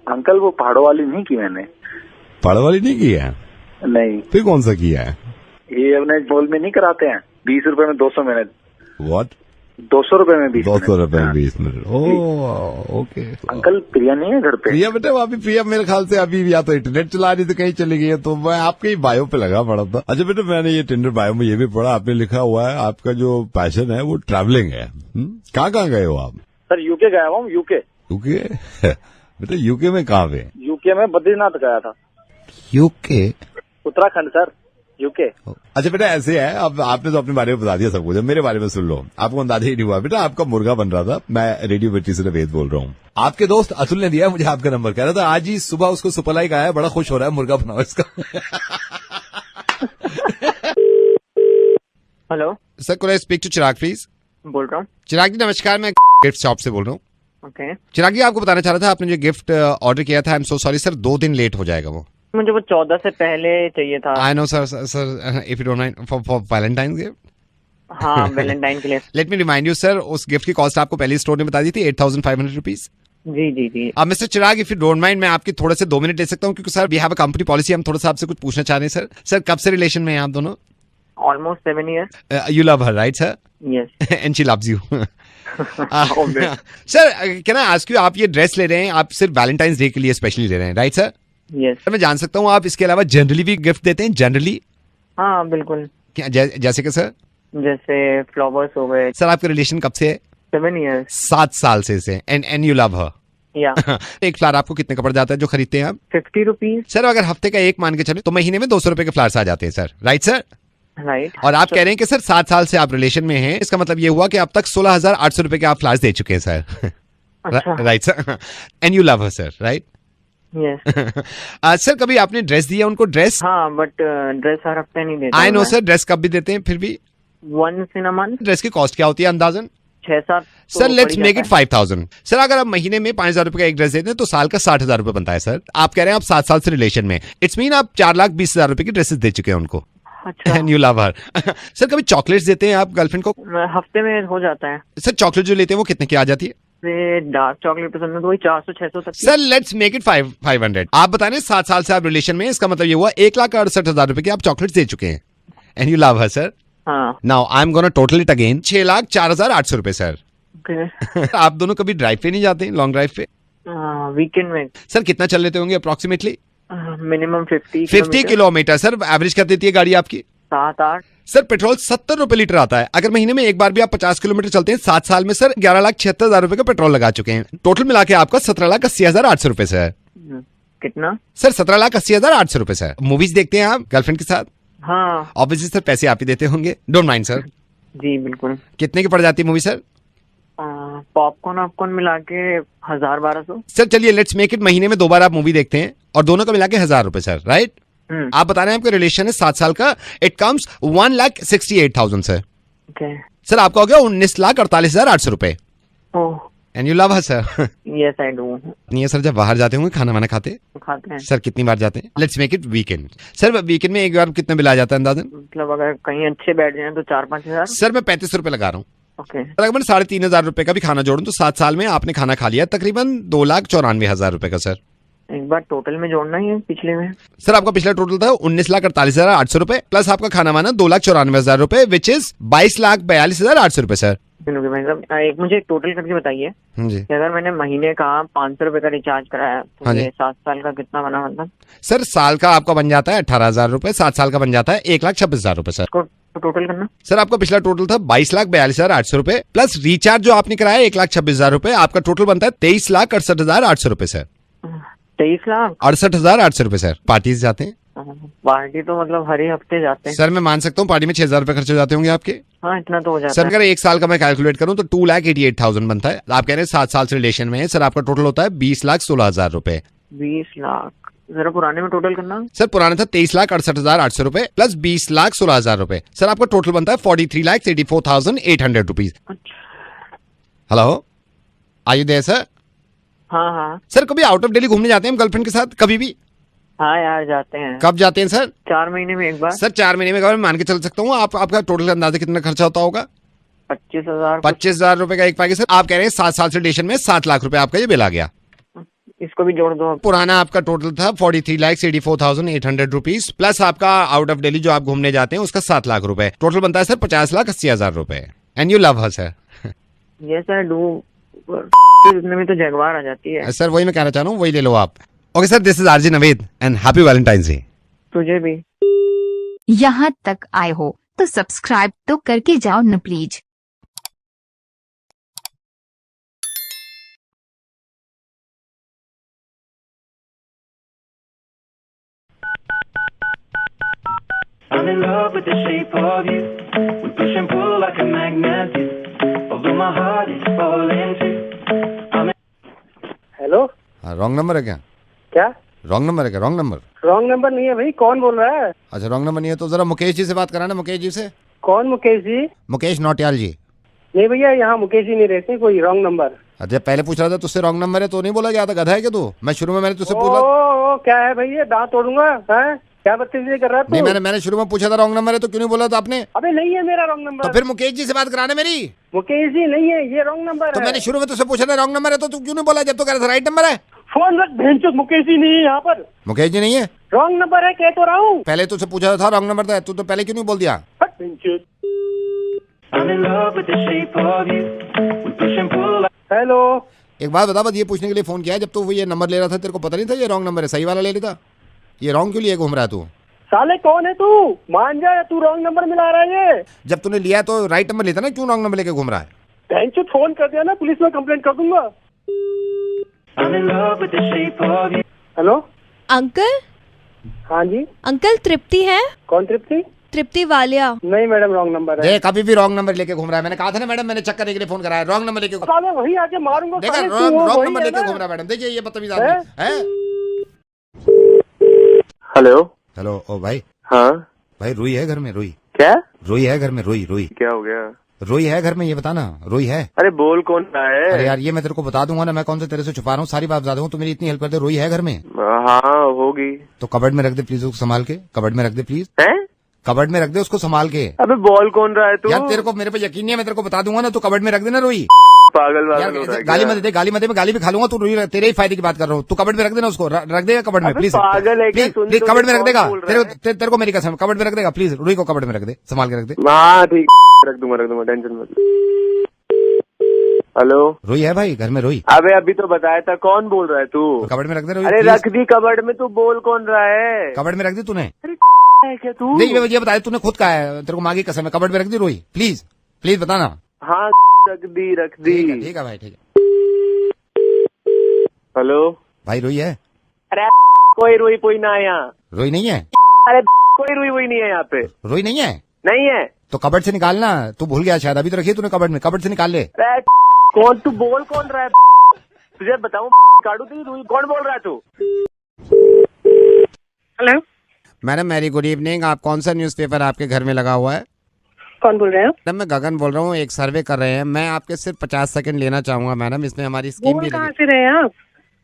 अंकल वो पहाड़ों वाली नहीं की मैंने। पहाड़ वाली नहीं की है? नहीं। फिर कौन सा किया है? ये अपने बोल में नहीं कराते हैं 20 रुपए में 200 मिनट। व्हाट? 200 रुपए में 20 200 रुपए में 20 मिनट। ओके। अंकल प्रिया नहीं है घर पे? प्रिया बेटे अभी प्रिया मेरे ख्याल से अभी या तो इंटरनेट चला रही थी, कहीं चली गई है, तो मैं आपके ही बायो पे लगा पड़ा था। अच्छा बेटे, मैंने ये टिंडर बायो में ये भी पढ़ा, आपने लिखा हुआ है आपका जो पैशन है वो ट्रैवलिंग है। कहाँ गए हो आप? सर यूके गया हुआ हूँ। यूके बेटे यूके में कहाँ पे? यूके में बद्रीनाथ गया था। यूके? Uttarakhand sir, UK. अच्छा बेटा ऐसे है, अब आपने तो अपने बारे में बता दिया सब कुछ, मेरे बारे में सुन लो। आपको अंदाजा ही नहीं हुआ बेटा, आपका मुर्गा बन रहा था। मैं रेडियो बेटी से वेद बोल रहा हूँ। आपके दोस्त अतुल ने दिया मुझे आपका नंबर, कह रहा था आज ही सुबह उसको सुपर लाइक आया, बड़ा खुश हो रहा है, मुर्गा बनाओ इसका। Hello sir, could I speak to Chirag please? बोल रहा हूँ। चिराग जी नमस्कार, मैं गिफ्ट शॉप से बोल रहा हूँ। ओके चिराग जी, आपको बताना चाह रहा था, आपने जो गिफ्ट ऑर्डर किया था, आई एम सो सॉरी सर, 2 दिन लेट हो जाएगा वो। मुझे वो 14 से पहले चाहिए था। I know sir, if you don't mind, for Valentine gift. हाँ वैलेंटाइन के लिए। Let me remind you sir, उस गिफ्ट की कॉस्ट आपको पहले स्टोर ने बता दी थी 8,500 रुपीज। जी जी जी। अब mister Chirag, if you don't mind, मैं आपके थोड़े से 2 मिनट ले सकता हूँ, क्योंकि sir we have a company policy, हम थोड़ा सा आपसे कुछ पूछना चाह रहे हैं सर। सर कब से रिलेशन में हैं आप दोनों? Almost 7 years। You love her right sir? Yes. And she loves you. Sir can I ask you, आप ये ड्रेस ले रहे हैं, आप सिर्फ वैलेंटाइंस डे के लिए स्पेशली ले रहे हैं राइट सर? यस। मैं जान सकता हूँ आप इसके अलावा जनरली भी गिफ्ट देते हैं? जनरली? हाँ बिल्कुल। क्या जैसे कि सर? जैसे फ्लावर्स हो गए। सर आपका रिलेशन कब से है? 7 years। 7 साल से। एंड यू लव हर? या। एक फ्लावर आपको कितने का पड़ जाता है जो खरीदते हैं आप? 50 रुपीज। सर अगर हफ्ते का एक मान के चले तो महीने में 200 रुपए के फ्लावर्स आ जाते हैं सर, राइट सर? राइट। और आप कह रहे हैं कि सर 7 साल से आप रिलेशन में हैं, इसका मतलब ये हुआ कि अब तक 16,800 रुपए के आप फ्लावर्स दे चुके हैं sir. Right sir? And you love her sir, right? Yes. Sir कभी आपने ड्रेस दिया उनको? ड्रेस? हाँ बट ड्रेस हर हफ्ते नहीं देते। आई नो सर, ड्रेस कब भी देते हैं फिर भी? once in a month। Dress की कॉस्ट क्या होती है अंदाजन? 6-7। Sir let's make it 5,000। Sir अगर आप महीने में 5,000 रुपए का एक ड्रेस देते हैं तो साल का 60,000 रुपए बनता है सर। आप कह रहे हैं आप 7 साल से रिलेशन में, इट्स मीन आप 4,20,000 रुपए की ड्रेसेस दे चुके हैं उनको। अच्छा। And you love her. Sir कभी चॉकलेट्स देते हैं आप गर्लफ्रेंड को? हफ्ते में हो जाता है। सर चॉकलेट जो लेते हैं वो कितने की आ जाती है? डार्क चॉकलेट पसंद है तो वही 400-600 तक। Sir let's make it 500। आप बता रहे हैं 7 साल से आप रिलेशन में, इसका मतलब ये हुआ 1,68,000 रुपए की आप चॉकलेट्स दे चुके हैं। And you love her sir? हाँ। Now I am gonna total it again, 6,04,800 रुपए सर। आप दोनों कभी ड्राइव पे नहीं जाते, लॉन्ग ड्राइव पे? वीकेंड में। सर कितना चल लेते होंगे approximately? Minimum 50 kilometre. Sir average क्या देती है गाड़ी आपकी? 7-8। सर पेट्रोल 70 रुपए लीटर आता है। अगर महीने में एक बार भी आप 50 किलोमीटर चलते हैं, 7 साल में सर 11,76,000 रुपए का पेट्रोल लगा चुके हैं। टोटल मिला के आपका 17,80,800 रुपए सर। कितना? सर 17,80,800 रुपए सर। मूवीज देखते हैं आप गर्लफ्रेंड के साथ? हाँ। ऑब्वियसली सर पैसे आप ही देते होंगे, डोंट माइंड सर। जी बिल्कुल। कितने की पड़ जाती है मूवी सर? पॉपकॉर्न मिला के 1,000-1,200। सर चलिए लेट्स मेक इट, महीने में 2 बार आप मूवी देखते हैं और दोनों का मिला के 1,000 रुपए सर, राइट? आप बता रहे हैं आपका रिलेशन है 7 साल का, इट कम्स 1,68,000 सर। सर आपका हो गया 19,48,800 रुपए। And you love her sir? Yes I do. नहीं है सर, जब बाहर जाते होंगे खाना वाना खाते हैं सर, कितनी बार जाते हैं? Let's make it weekend. Sir weekend में एक बार कितना बिल आ जाता है अंदाजन? मतलब अगर कहीं अच्छे बैठ जाए तो 4-5 हजार। सर मैं 35 रुपए लगा रहा हूँ। ओके। लगभग 3,500 रुपए का भी खाना जोड़ूं तो 7 साल में आपने खाना खा लिया तकरीबन 2,94,000 रुपए का सर। एक बार टोटल में जोड़ना ही है पिछले में। सर आपका पिछला टोटल था 19,48,800 रुपए प्लस आपका खाना वाना 2,94,000 रुपए, विच इज 22,42,800 रुपए सर। भाई साहब एक मुझे टोटल करके बताइए जी। अगर मैंने महीने का 500 रुपए का रिचार्ज कराया तो ये 7 साल का कितना बना? मतलब सर साल का आपका बन जाता है 18,000 रुपए, 7 साल का बन जाता है 1,26,000 रुपए सर। टोटल करना सर आपका पिछला टोटल था 22,42,800 रुपए प्लस रिचार्ज जो आपने कराया 1,26,000 रुपए, आपका टोटल बनता है 23,68,800 रुपए सर। 23,68,800 रुपए सर। पार्टीज जाते हैं? पार्टी तो मतलब हर ही हफ्ते जाते हैं। सर मैं मान सकता हूँ पार्टी में 6,000 रुपए खर्च हो जाते होंगे आपके। हाँ इतना तो हो जाता सर है। अगर 1 साल का मैं कैलकुलेट करूँ तो 2,88,000 बनता है। आप कह रहे हैं 7 साल से रिलेशन में है। सर आपका टोटल होता है 20,16,000 रुपए। 20 लाख जरा पुराने में टोटल करना। सर पुराना था 23,68,800 रुपए प्लस 20,16,000 रुपए। सर आपका टोटल बनता है 43,84,800 rupees. Hello are you there sir? हाँ हाँ। सर कभी आउट ऑफ दिल्ली घूमने जाते हैं गर्लफ्रेंड के साथ कभी भी? हाँ यार जाते हैं। कब जाते हैं सर? 4 महीने में एक बार। सर 4 महीने में एक बार मान के चल सकता हूँ। आपका टोटल अंदाजा कितना खर्चा होता होगा? 25,000। 25,000 रुपए का एक पैकेज। सर आप कह रहे हैं 7 साल से रिलेशन में 7 लाख रुपए आपका ये बिल आ गया। इसको भी जोड़ दो। पुराना आपका टोटल था 43,84,800 रुपीज प्लस आपका आउट ऑफ दिल्ली जो आप घूमने जाते हैं उसका 7 लाख रुपए। टोटल बनता है सर 50,80,000 रुपए। And you love her sir? Yes I do. इतने में तो जगवार आ जाती है। सर वही मैं कहना चाह रहा हूँ, वही ले लो आप। Okay sir, this is RJ Naved and happy Valentine's day. तुझे भी। यहाँ तक आए हो तो सब्सक्राइब तो करके जाओ न please. I'm in love with the shape of you. We push and pull like a magnet do. Although my heart is falling too. Hello, wrong number है क्या? क्या रॉन्ग नंबर है क्या? Wrong number? रॉन्ग नंबर नहीं है भाई, कौन बोल रहा है? अच्छा रॉन्ग नंबर नहीं है तो जरा मुकेश जी से बात कराना। मुकेश जी से। कौन मुकेश जी? मुकेश नौटियाल जी। नहीं भैया, यहाँ मुकेश जी नहीं रहते, कोई रॉन्ग नंबर। अच्छा पहले पूछ रहा था तुझसे रॉन्ग नंबर है तो नहीं बोला गया था? गधा है क्या तू? मैं शुरू में मैंने तुझसे पूछा। ओ क्या है भैया, दांत तोड़ूंगा है? क्या बदतमीजी कर रहा है? नहीं मैंने शुरू में पूछा था रॉन्ग नंबर है तो क्यों नहीं बोला था आपने? अबे नहीं है मेरा रॉन्ग नंबर। तो फिर मुकेश जी से बात कराना मेरी। मुकेश जी नहीं है, ये रॉन्ग नंबर तो है। मैंने शुरू में तुझसे पूछा था रॉन्ग नंबर है तो तू क्यों नहीं बोला जब तो कह रहा था राइट नंबर है? फोन रख भेंचो, मुकेश जी नहीं है यहाँ पर। मुकेश जी नहीं है? रॉन्ग नंबर है, कह तो रहा हूँ। पहले तुझसे पूछा था रॉन्ग नंबर था, तू तो पहले क्यों नहीं बोल दिया? हेलो, एक बात बता, बस ये पूछने के लिए फोन किया है, जब तू ये नंबर ले रहा था तेरे को पता नहीं था ये रॉन्ग नंबर है? सही वाला ले लेता। ये रॉन्ग क्यों लिए घूम रहा है तू? साले कौन है तू? मान जा, तू रॉन्ग नंबर मिला रहा है ये। जब तूने लिया तो राइट नंबर लेता ना, क्यों रॉन्ग नंबर लेके घूम रहा है? भेंचो फोन कर दिया ना, पुलिस में कंप्लेंट कर दूंगा। Hello uncle. हाँ जी अंकल तृप्ति है? कौन तृप्ति? तृप्ति वालिया। नहीं मैडम, रॉन्ग नंबर है। कभी भी रॉन्ग नंबर लेके घूम रहा है। मैंने कहा था ना मैडम, मैंने चेक करने के लिए फोन कराया। रॉन्ग नंबर लेके वही आके मारूंगा। देखा रॉन्ग नंबर लेके घूम रहा है मैडम। देखिए ये बदतमीज आदमी है। हेलो हेलो ओ भाई। हाँ भाई रोई है घर में? रोई क्या? रोई है घर में? रोई क्या हो गया? रोई है घर में, ये बताना। रोई है? अरे बोल कौन रहा है? अरे यार ये मैं तेरे को बता दूंगा ना, मैं कौन से तेरे से छुपा रहा हूँ, सारी बात बता दूंगा। तू मेरी इतनी हेल्प कर दे। रोई है घर में? हाँ होगी। तो कबर्ड में रख दे प्लीज, उसको संभाल के। कबर्ड में रख दे प्लीज। कबर्ड में रख दे उसको संभाल के। अबे बॉल कौन रहा है तू? यार तेरे को मेरे पे यकीन नहीं है, मैं तेरे को बता दूंगा ना। तू कबर्ड में रख देना रोई। पागल गाली मत दे, गाली मत दे, मैं गाली भी खा लूंगा। तू रोई, तेरे ही फायदे की बात कर रहा हूँ। तू कबर्ड में रख देना उसको। रख देगा कबर्ड में प्लीज? पागल है क्या? प्लीज कबर्ड में रख देगा। तेरे को मेरी कसम, कबर्ड में रख देगा प्लीज। रोई को कबर्ड में रख दे, संभाल के रख दे। हाँ ठीक, रख दूंगा, टेंशन मत। हेलो रोई है भाई घर में? रोई अबे अभी तो बताया था। कौन बोल रहा है तू? कबर्ड में रख दे रोई। अरे रख दी कबर्ड में, तू बोल कौन रहा है? कबर्ड में रख दी तूने? है क्या तू? नहीं ये बताया तूने, खुद कहा है, तेरे को मांगी कसम है। कबर्ड में रख दी रोई प्लीज, प्लीज बताना। हाँ रख दी। ठीक है भाई, ठीक है। हेलो भाई रोई है? अरे कोई रोई पोई ना है यहाँ। रोई नहीं है? अरे कोई रोई नहीं है यहाँ पे। रोई नहीं है? नहीं है तो कबर्ड से निकालना। तू भूल गया शायद, अभी तो रखी तूने कबर्ड में। कबर्ड से निकाल ले। कौन तू? बोल कौन रहा है? तुझे बताऊं काटू तेरी रोई। कौन बोल रहा है तू? Hello madam very good evening. आप कौन सा न्यूज़पेपर आपके घर में लगा हुआ है? कौन बोल रहे हो? मैडम मैं गगन बोल रहा हूँ, एक सर्वे कर रहे हैं। मैं आपके सिर्फ 50 सेकंड लेना चाहूंगा मैडम, इसमें हमारी स्कीम भी। कहाँ से रहे हैं आप?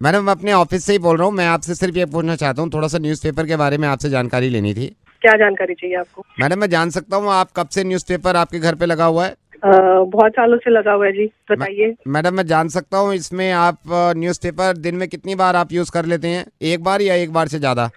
मैडम मैं अपने ऑफिस से ही बोल रहा हूँ। मैं आपसे सिर्फ ये पूछना चाहता हूँ, थोड़ा सा न्यूज़पेपर के बारे में आपसे जानकारी लेनी थी। क्या जानकारी चाहिए आपको? मैडम मैं जान सकता हूँ आप कब से न्यूज़पेपर आपके घर पे लगा हुआ है? बहुत सालों से लगा हुआ है जी, बताइए। मैडम मैं जान सकता हूँ इसमें आप न्यूज़पेपर दिन में कितनी बार आप यूज कर लेते हैं? एक बार या एक बार से ज्यादा?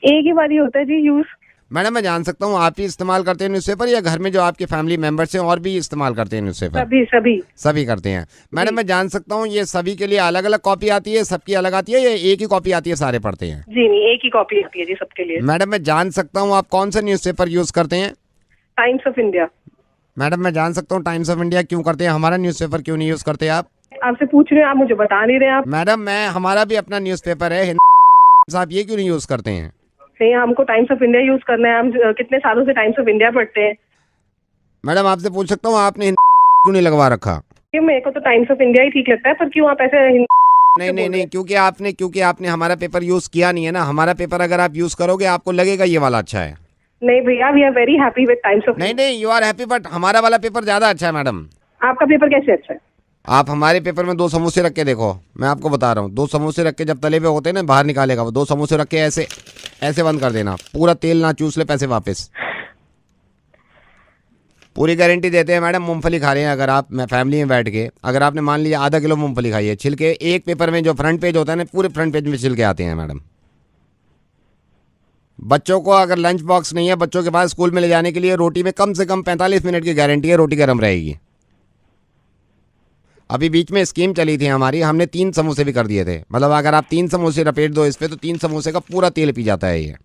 एक ही बार ही होता है जी यूज। मैडम मैं जान सकता हूँ आप ही इस्तेमाल करते हैं न्यूज़पेपर या घर में जो आपके फैमिली मेंबर्स हैं और भी इस्तेमाल करते हैं न्यूज़पेपर? सभी करते हैं। मैडम मैं जान सकता हूँ ये सभी के लिए अलग अलग कॉपी आती है, सबकी अलग आती है, या एक ही कॉपी आती है सारे पढ़ते हैं? जी नहीं, एक ही कॉपी आती है जी सबके लिए। मैडम मैं जान सकता हूँ आप कौन सा न्यूज़पेपर यूज करते हैं? Times of India. मैडम मैं जान सकता हूँ टाइम्स ऑफ इंडिया क्यों करते हैं, हमारा न्यूज़पेपर क्यों नहीं यूज करते आप? आपसे पूछ रहे हैं, आप मुझे बता नहीं रहे आप। मैडम मैं हमारा भी अपना न्यूज़पेपर है, साहब ये क्यों नहीं यूज करते हैं? नहीं, हमको टाइम्स ऑफ इंडिया यूज करना है। हम कितने सालों से टाइम्स ऑफ इंडिया पढ़ते हैं। मैडम आपसे पूछ सकता हूँ आपने क्यों नहीं लगवा रखा? मेरे को तो टाइम्स ऑफ इंडिया ही ठीक लगता है, पर क्यों आप ऐसे नहीं, क्योंकि आपने हमारा पेपर यूज किया नहीं है ना। हमारा पेपर अगर आप यूज करोगे आपको लगेगा ये वाला अच्छा है। नहीं भैया, we are very happy with Times of. नहीं, यू आर हैप्पी, बट हमारा वाला पेपर ज्यादा अच्छा है मैडम। आपका पेपर कैसे अच्छा है? आप हमारे पेपर में 2 समोसे रख के देखो, मैं आपको बता रहा हूँ। 2 समोसे रख के जब तले पे होते हैं ना, बाहर निकालेगा वो 2 समोसे रख के ऐसे बंद कर देना, पूरा तेल ना चूस ले, पैसे वापस। पूरी गारंटी देते हैं मैडम। मूंगफली खा रहे हैं अगर आप फैमिली में बैठ के, अगर आपने मान लिया आधा किलो मूंगफली खाई है, छिलके एक पेपर में जो फ्रंट पेज होता है ना, पूरे फ्रंट पेज में छिलके आते हैं मैडम। बच्चों को अगर लंच बॉक्स नहीं है बच्चों के पास स्कूल में ले जाने के लिए, रोटी में कम से कम 45 मिनट की गारंटी है, रोटी गर्म रहेगी। अभी बीच में स्कीम चली थी हमारी, हमने 3 समोसे भी कर दिए थे। मतलब अगर आप 3 समोसे लपेट दो इस पे तो 3 समोसे का पूरा तेल पी जाता है ये।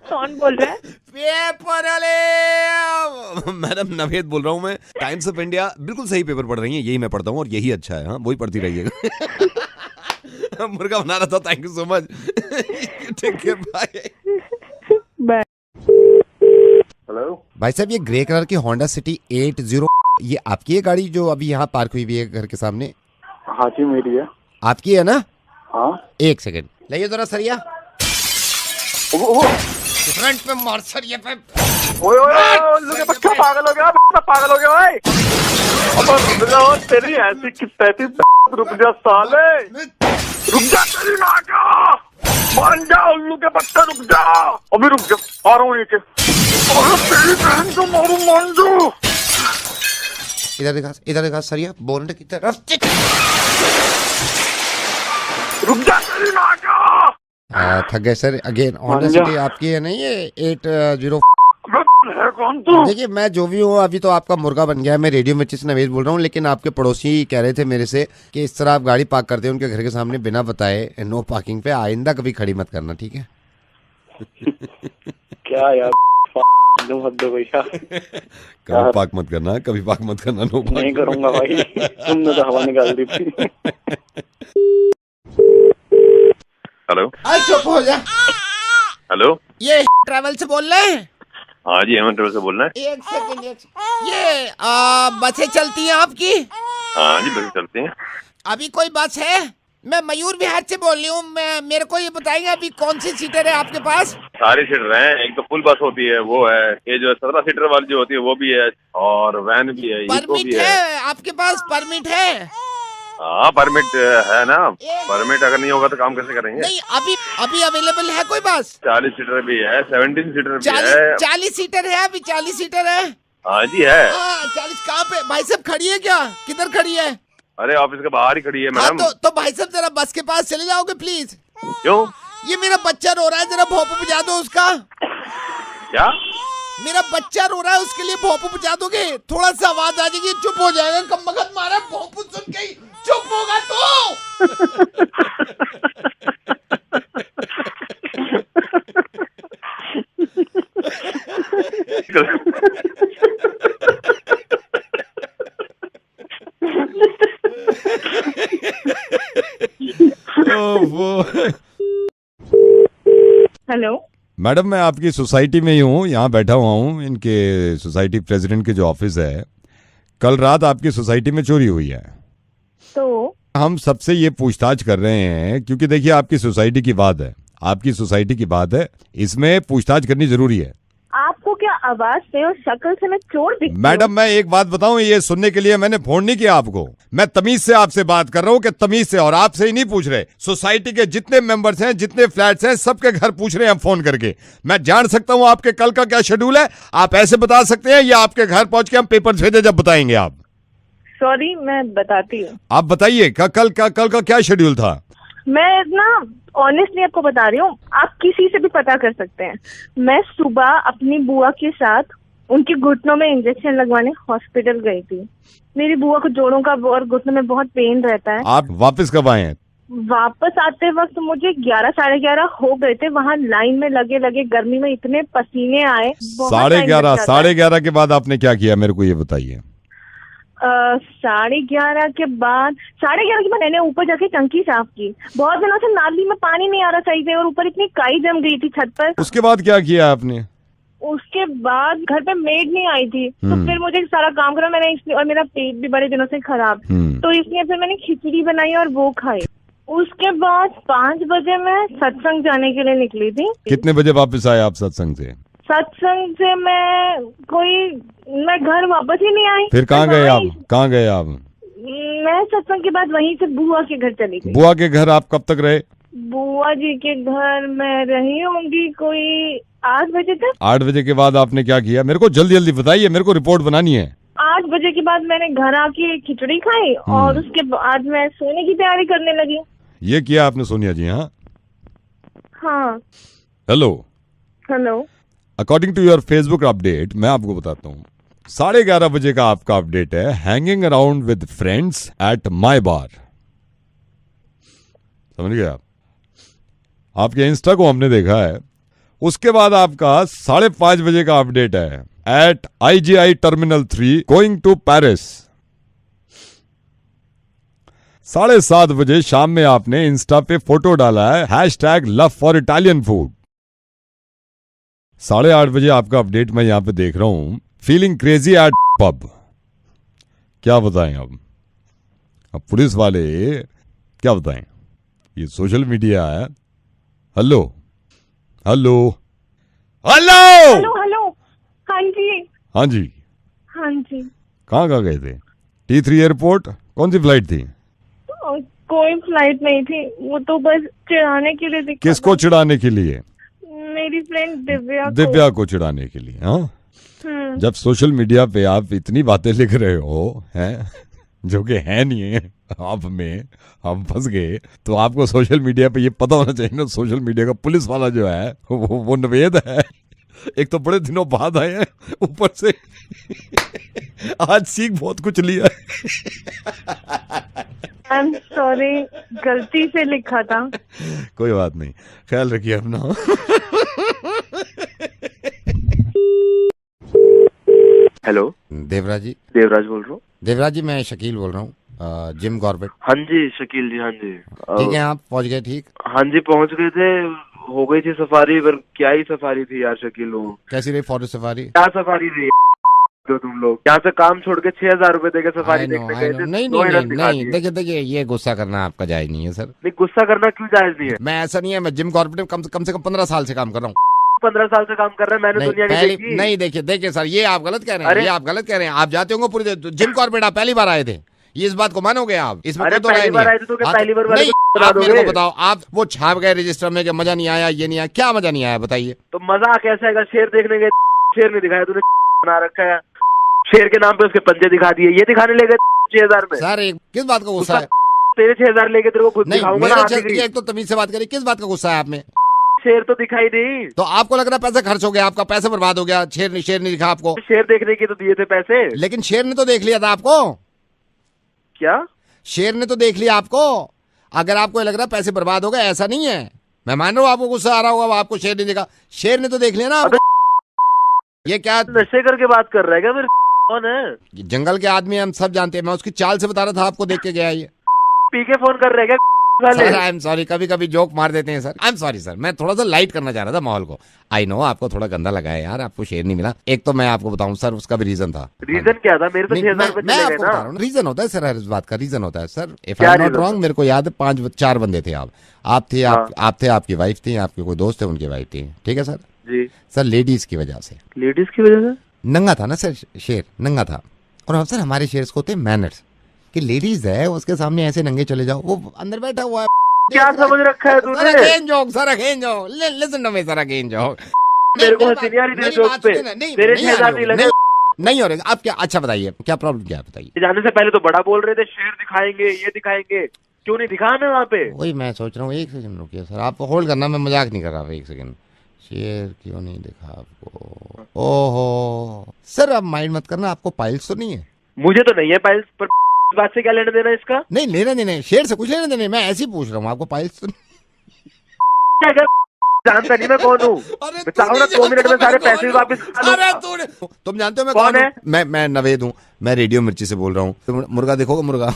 कौन बोल रहा है? पेपर वाले मैडम नवेद बोल रहा हूँ मैं। टाइम्स ऑफ इंडिया बिल्कुल सही पेपर पढ़ रही हैं, यही मैं पढ़ता हूँ और यही अच्छा है। हाँ, वही पढ़ती रहिएगा। मुर्गा बना रहा था। Thank you so much. Take care, bye. Hello भाई साहब, ये ग्रे कलर की होंडा सिटी 80 ये आपकी है गाड़ी जो अभी यहाँ पार्क हुई है घर के सामने? हाँ जी, मेरी है। आपकी है ना? हाँ। 1 सेकंड लाइए जरा सरिया। फ्रंट पे मार सरिया पे। ओए बच्चा पागल हो गया, पागल हो गया भाई। अब तेरी ऐसी की तैसी। रुक जा साले, रुक जा, तेरी माँ का मान जा, उल्लू के बच्चा रुक जा। अभी रुक जा, आ रहा हूँ नीचे। तेरी बहन को मारू, मान जा। इधर देखा सरिया, बोनट की तरफ। रुक जा, तेरी माँ का। थक गए सर। अगेन होंडा सिटी आपकी है नहीं? ये 80 है कौन तू? देखिए मैं जो भी हूँ, अभी तो आपका मुर्गा बन गया है। मैं रेडियो मिर्ची से नवेद बोल रहा हूँ, लेकिन आपके पड़ोसी कह रहे थे मेरे से कि इस तरह आप गाड़ी पार्क करते हैं उनके घर के सामने बिना बताए, नो पार्किंग पे। आइंदा कभी खड़ी मत करना, ठीक है? क्या यार, मत दो भैया। कभी पार्क मत करना, कभी पार्क मत करना। नो पार्क नहीं करूंगा भाई, तुमने तो हवा निकाल दी थी। हेलो, चुप हो जा। हेलो, ये ट्रैवल से बोल रहे हैं? हाँ जी, हेमंत ट्रैवल से बोल रहे हैं। एक सेकंड। ये बसें चलती हैं आपकी? हाँ जी, बसें चलती हैं। अभी कोई बस है? मैं मयूर विहार से बोल रही हूँ। मेरे को ये बताएंगे अभी कौन सी सीटर है आपके पास? सारी सीटर हैं। एक तो फुल बस होती है, वो है। ये जो 17 सीटर वाली जो होती है वो भी है, और वैन भी है। परमिट है आपके पास? परमिट है? हाँ, परमिट है ना। परमिट अगर नहीं होगा तो काम कैसे करेंगे? नहीं, अभी अवेलेबल है कोई बस? 40 सीटर भी है, 17 सीटर भी है। 40 सीटर है अभी? 40 सीटर है? हाँ जी है। 40 कहाँ पे भाई साहब खड़ी है? क्या किधर खड़ी है? अरे ऑफिस के बाहर ही खड़ी है मैडम। तो भाई साहब जरा बस के पास चले जाओगे प्लीज? क्यों? ये मेरा बच्चा रो रहा है, जरा भोंपू बजा दो उसका। क्या? मेरा बच्चा रो रहा है, उसके लिए भोंपू बजा दोगे? थोड़ा सा आवाज आ जाएगी, चुप हो जाएगा। कमबख्त मारा भोंपू सुन के ही चुप होगा हेलो मैडम, मैं आपकी सोसाइटी में ही हूँ, यहाँ बैठा हुआ हूँ। इनके सोसाइटी प्रेसिडेंट के जो ऑफिस है, कल रात आपकी सोसाइटी में चोरी हुई है। तो हम सबसे ये पूछताछ कर रहे हैं क्योंकि देखिए आपकी सोसाइटी की बात है, आपकी सोसाइटी की बात है, इसमें पूछताछ करनी जरूरी है। आपको क्या आवाज से और शक्ल से मैं चोर दिखती हूँ? मैडम, मैं एक बात बताऊं, ये सुनने के लिए मैंने फोन नहीं किया आपको। मैं तमीज से आपसे बात कर रहा हूँ कि तमीज से, और आपसे ही नहीं पूछ रहे। सोसाइटी के जितने मेंबर्स हैं, जितने फ्लैट्स हैं, सबके घर पूछ रहे हैं हम फोन करके। मैं जान सकता हूँ आपके कल का क्या शेड्यूल है? आप ऐसे बता सकते हैं या आपके घर पहुंच के हम पेपर भेजे जब बताएंगे आप? सॉरी, मैं बताती हूँ। आप बताइए कल का क्या शेड्यूल था? मैं ना ऑनेस्टली आपको बता रही हूँ, आप किसी से भी पता कर सकते हैं। मैं सुबह अपनी बुआ के साथ उनके घुटनों में इंजेक्शन लगवाने हॉस्पिटल गई थी। मेरी बुआ को जोड़ों का और घुटनों में बहुत पेन रहता है। आप वापस कब आए हैं? वापस आते वक्त मुझे 11 साढ़े 11 हो गए थे। वहाँ लाइन में लगे लगे गर्मी में इतने पसीने आए। 11:30 के बाद आपने क्या किया, मेरे को ये बताइए। 11:30 के बाद मैंने ऊपर जाके टंकी साफ की। बहुत दिनों से नाली में पानी नहीं आ रहा सही से और ऊपर इतनी काई जम गई थी छत पर। उसके बाद क्या किया आपने? उसके बाद घर पे मेड नहीं आई थी तो फिर मुझे सारा काम करा मैंने इसलिए, और मेरा पेट भी बड़े दिनों से खराब तो इसलिए फिर मैंने खिचड़ी बनाई और वो खाई। उसके बाद 5 बजे मैं सत्संग जाने के लिए निकली थी। कितने बजे वापस आए आप सत्संग से? सत्संग से मैं घर वापस ही नहीं आई। फिर कहाँ गए आप? मैं सत्संग के बाद वहीं से बुआ के घर चली गई। बुआ के घर आप कब तक रहे? बुआ जी के घर मैं रही होंगी कोई 8 बजे तक। 8 बजे के बाद आपने क्या किया? मेरे को जल्दी जल्दी बताइए, मेरे को रिपोर्ट बनानी है। 8 बजे के बाद मैंने घर आके खिचड़ी खाई और उसके बाद मैं सोने की तैयारी करने लगी। ये किया आपने सोनिया जी? हाँ। Hello. According to your Facebook update, मैं आपको बताता हूँ 11:30 बजे का आपका अपडेट है, hanging around with friends at my bar. समझ गए आप? आपके इंस्टा को हमने देखा है। उसके बाद आपका 5:30 बजे का अपडेट है, at IGI terminal 3 going to Paris. 7:30 बजे शाम में आपने इंस्टा पे फोटो डाला है, #LoveForItalianFood। 8:30 बजे आपका अपडेट मैं यहां पे देख रहा हूं, फीलिंग क्रेजी एट पब। क्या बताएं अब पुलिस वाले क्या बताएं? ये सोशल मीडिया है। हेलो। हाँ जी। कहाँ गए थे? T3 airport? कौन सी फ्लाइट थी? कोई फ्लाइट नहीं थी, वो तो बस चिढ़ाने के लिए। किसको चिढ़ाने के लिए? मेरी फ्रेंड दिव्या को चिढ़ाने के लिए। हाँ, जब सोशल मीडिया पे आप इतनी बातें लिख रहे हो हैं जो कि है नहीं है, आप में हम फंस गए, तो आपको सोशल मीडिया पे ये पता होना चाहिए ना, सोशल मीडिया का पुलिस वाला जो है वो नवेद है। एक तो बड़े दिनों बाद आए हैं, ऊपर से आज सीख बहुत कुछ लिया है। आई एम सॉरी, गलती से लिखा था। कोई बात नहीं, ख्याल रखिए अपना। हेलो, देवराज जी? देवराज बोल रहा हूँ। देवराज जी, मैं शकील बोल रहा हूँ, जिम कॉर्बेट। हाँ जी शकील जी, हाँ जी। ठीक है, आप पहुँच गए? ठीक, हाँ जी पहुँच गए थे। हो गई थी सफारी, पर क्या ही सफारी थी यार शकील। लोग कैसी रही फॉरेस्ट सफारी? क्या सफारी रही तो तुम लोग यहाँ से काम छोड़ के 6,000 रुपए देके सफारी देखने गए थे। नहीं, देखिए ये गुस्सा करना आपका जायज नहीं है सर। नहीं, गुस्सा करना क्यों जायज नहीं है? मैं ऐसा नहीं है, मैं जिम कॉर्बेट कम से कम 15 साल से काम कर रहा हूँ। 15 साल से काम कर रहे हैं, मैंने दुनिया नहीं देखी। नहीं, देखिए सर, ये आप गलत कह रहे हैं। ये आप गलत कह रहे हैं। आप जाते होंगे पूरे जिम कॉर्बेट, आप पहली बार आए थे, ये इस बात को मानोगे आप? इसमें अरे पहली बार आए थे तो क्या पहली बार नहीं? आप मेरे को बताओ, आप वो छाप गए रजिस्टर में कि मजा नहीं आया, ये नहीं आया, क्या मजा नहीं आया बताइए? तो मजा कैसे आएगा? शेर देखने गए, शेर नहीं दिखाया तूने, बना रखा है शेर के नाम पे, उसके पंजे दिखा दिए, ये दिखाने ले गए 6,000 में। सर किस बात का गुस्सा है? तेरे 6,000 लेके तेरे को खुद दिखाऊंगा ना। एक तो तमीज से बात करिए, किस बात का गुस्सा है आप में? शेर तो दिखाई नहीं। तो आपको लग रहा है पैसा खर्च हो गया, आपका पैसा बर्बाद हो गया? शेर नहीं दिखा आपको? शेर देखने के तो दिए थे पैसे, लेकिन शेर ने तो देख लिया था आपको। क्या? शेर ने तो देख लिया आपको। अगर आपको लग रहा है पैसे बर्बाद हो गए, ऐसा नहीं है। मैं मान रहा हूँ आपको गुस्सा आ रहा होगा, आपको शेर नहीं देखा, शेर ने तो देख लिया ना आपको। ये क्या नशे करके बात कर रहा है क्या? फिर कौन है? जंगल के आदमी हम सब जानते हैं, मैं उसकी चाल से बता रहा था आपको, देख के गया ये। पी के फोन कर रहे हैं क्या? आई एम सॉरी, कभी कभी जोक मार देते हैं sir. I am sorry sir, मैं थोड़ा सा लाइट करना चाह रहा था माहौल को। आई नो आपको थोड़ा गंदा लगा है यार, आपको शेर नहीं मिला। एक तो मैं आपको बताऊं सर, उसका भी रीजन था। रीजन क्या था? मेरे तो 6,000 रुपए चले गए ना। रीजन होता है सर, हर इस बात का रीजन होता है sir. If I am not wrong, मेरे को याद है 4 बंदे थे। आप थे, आप थे, आपकी वाइफ थी, आपके कोई दोस्त थे, उनकी वाइफ थी, ठीक है सर जी। सर लेडीज की वजह से। लेडीज की वजह से? नंगा था ना सर, शेर नंगा था। और अब सर हमारे शेर को होते मैनर्स कि लेडीज है, उसके सामने ऐसे नंगे चले जाओ, वो अंदर बैठा हुआ है। क्या समझ रखा है तूने? Again joke, listen to me sir, again joke. मेरे को हंसी नहीं आ रही तेरे जोक पे। तेरे 6,000 नहीं लगे? नहीं हो रहे आप क्या? अच्छा बताइए क्या प्रॉब्लम क्या है, बताइए। जाने से पहले तो बड़ा बोल रहे थे, शेर दिखाएंगे, ये दिखाएंगे, क्यों नहीं दिखा हमें वहाँ पे? वही मैं सोच रहा हूँ। एक सेकंड रुकिए सर, आप होल्ड करना, मैं मजाक नहीं कर रहा। एक सेकंड शेर क्यों नहीं दिखा आपको? ओहो सर, आप माइंड मत करना, आपको पाइल्स तो नहीं है? मुझे तो नहीं है पाइल्स, पर बात से क्या लेना देना इसका? नहीं लेना नहीं, शेर से कुछ लेना देना, मैं ऐसे ही पूछ रहा हूँ, आपको पाइल्स तो नहीं? जानता नहीं मैं कौन हूँ? बताओ ना, 2 मिनट में सारे पैसे भी वापस करा दूं। तुम जानते हो मैं कौन है? मैं नवेद हूँ, मैं रेडियो मिर्ची से बोल रहा हूँ। तुम मुर्गा देखोगे? मुर्गा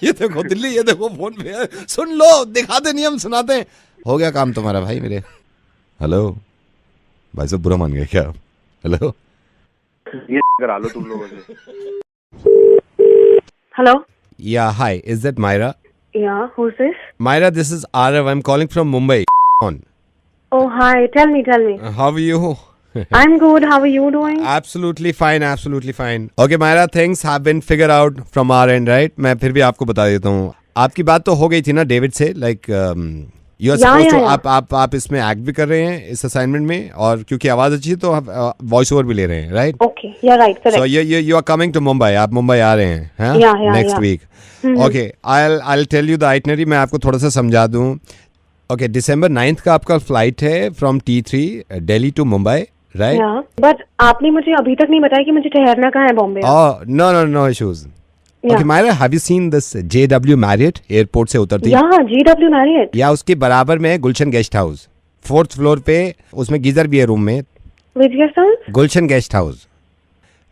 ये देखो दिल्ली, ये देखो फोन पे है, सुन लो, दिखाते नहीं हम सुनाते हैं। हो गया काम तुम्हारा भाई मेरे। हेलो भाई साहब, बुरा मान गए क्या? हेलो, ये करा लो तुम लोगों से। Hello? Yeah, hi. Is that Myra? Yeah, who's this? Myra, this is Arav. I'm calling from Mumbai. On. Oh, hi. Tell me. How are you? I'm good. How are you doing? Absolutely fine. Okay, Myra, things have been figured out from our end, right? मैं फिर भी आपको बता देता हूँ। आपकी बात तो हो गई थी ना डेविड से, like you are supposed to, आप इसमें एक्ट भी कर रहे हैं इस असाइनमेंट में, और क्योंकि आवाज अच्छी है तो आप वॉइस ओवर भी ले रहे हैं, right? Okay, yeah, right, correct. So you are coming to Mumbai. आप मुंबई आ रहे हैं, हाँ? Yeah, next week. Okay, I'll tell you the itinerary. मैं आपको थोड़ा सा समझा दूँ। Okay, December 9th का आपका फ्लाइट है from T3 Delhi to Mumbai, right? Yeah, but आपने मुझे अभी तक नहीं बताया कि मुझे ठहरना कहाँ है Bombay? Oh, no issues. Okay, Myra, have you seen this JW Marriott airport से उतरती? Yeah, JW Marriott. या उसके बराबर में है गुलशन गेस्ट हाउस, 4th फ्लोर पे, उसमें गीजर भी है रूम में। Which guest house? Gulshan guest house.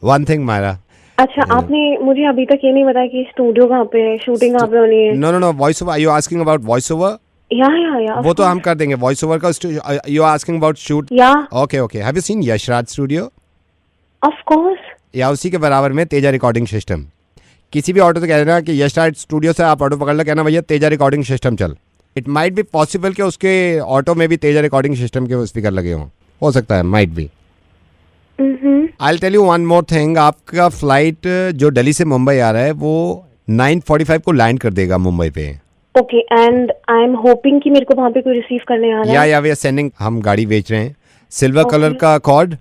One thing, Myra. अच्छा, आपने मुझे अभी तक ये नहीं बताया कि स्टूडियो कहाँ पे है, शूटिंग कहाँ पे होनी है? No, voice over. Are you asking about voice over? Yeah. वो तो हम कर देंगे वॉइस ओवर का। You are asking about shoot? Yeah. Okay. Have you seen Yashraj studio? Of course. या उसी के बराबर में तेजा रिकॉर्डिंग सिस्टम। किसी भी ऑटो से कह देना कि यशराज स्टूडियो से आप ऑटो पकड़ लो, कहना भैया तेजा रिकॉर्डिंग सिस्टम चल। इट माइट बी पॉसिबल कि उसके ऑटो में भी तेजा रिकॉर्डिंग सिस्टम के स्पीकर लगे हों, हो सकता है, might be. I'll tell you one more thing. आपका फ्लाइट जो दिल्ली से मुंबई आ रहा है वो 9:45 को लैंड कर देगा मुंबई पे। Okay, and I'm hoping कि मेरे को वहाँ पे कोई रिसीव करने आ रहा है। या वी आर सेंडिंग, हम गाड़ी बेच रहे हैं, सिल्वर कलर का अकॉर्ड।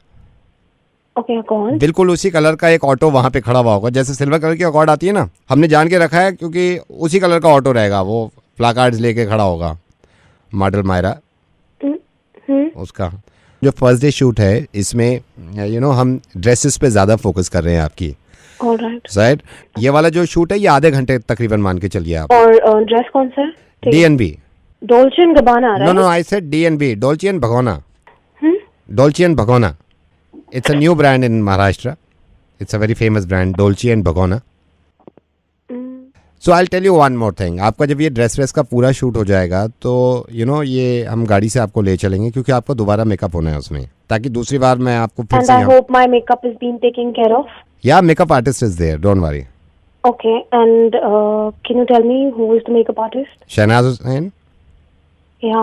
ओके, अकॉर्ड बिल्कुल उसी कलर का एक ऑटो वहाँ पे खड़ा हुआ होगा, जैसे सिल्वर कलर की अकॉर्ड आती है ना, हमने जान के रखा है क्योंकि उसी कलर का ऑटो रहेगा, वो प्लाकार्ड्स लेके खड़ा होगा, मॉडल मायरा उसका। जो फर्स्ट डे शूट है इसमें हम ड्रेसेस पे ज़्यादा फोकस कर रहे हैं आपकी, राइट? ये वाला जो शूट है ये आधे घंटे तकरीबन मान के चलिए आप। और ड्रेस कौन सा है? D&B, डोल्चे एंड गबाना आ रहा है। No I said D&B, Dolce and भगोना। डोल्चे एंड भगोना, it's a new brand in Maharashtra. It's a very famous brand, Dolce and Gabbana. So I'll tell you one more thing. आपका जब ये dress का पूरा शूट हो जाएगा तो ये हम गाड़ी से आपको ले चलेंगे, क्योंकि आपको दोबारा मेकअप होना है उसमें, ताकि दूसरी बार मैं आपको फिर से। And I hope my makeup is being taken care of. Yeah, makeup artist is there. Don't worry. Okay, and can you tell me who is the makeup artist? Shehnaaz Hussain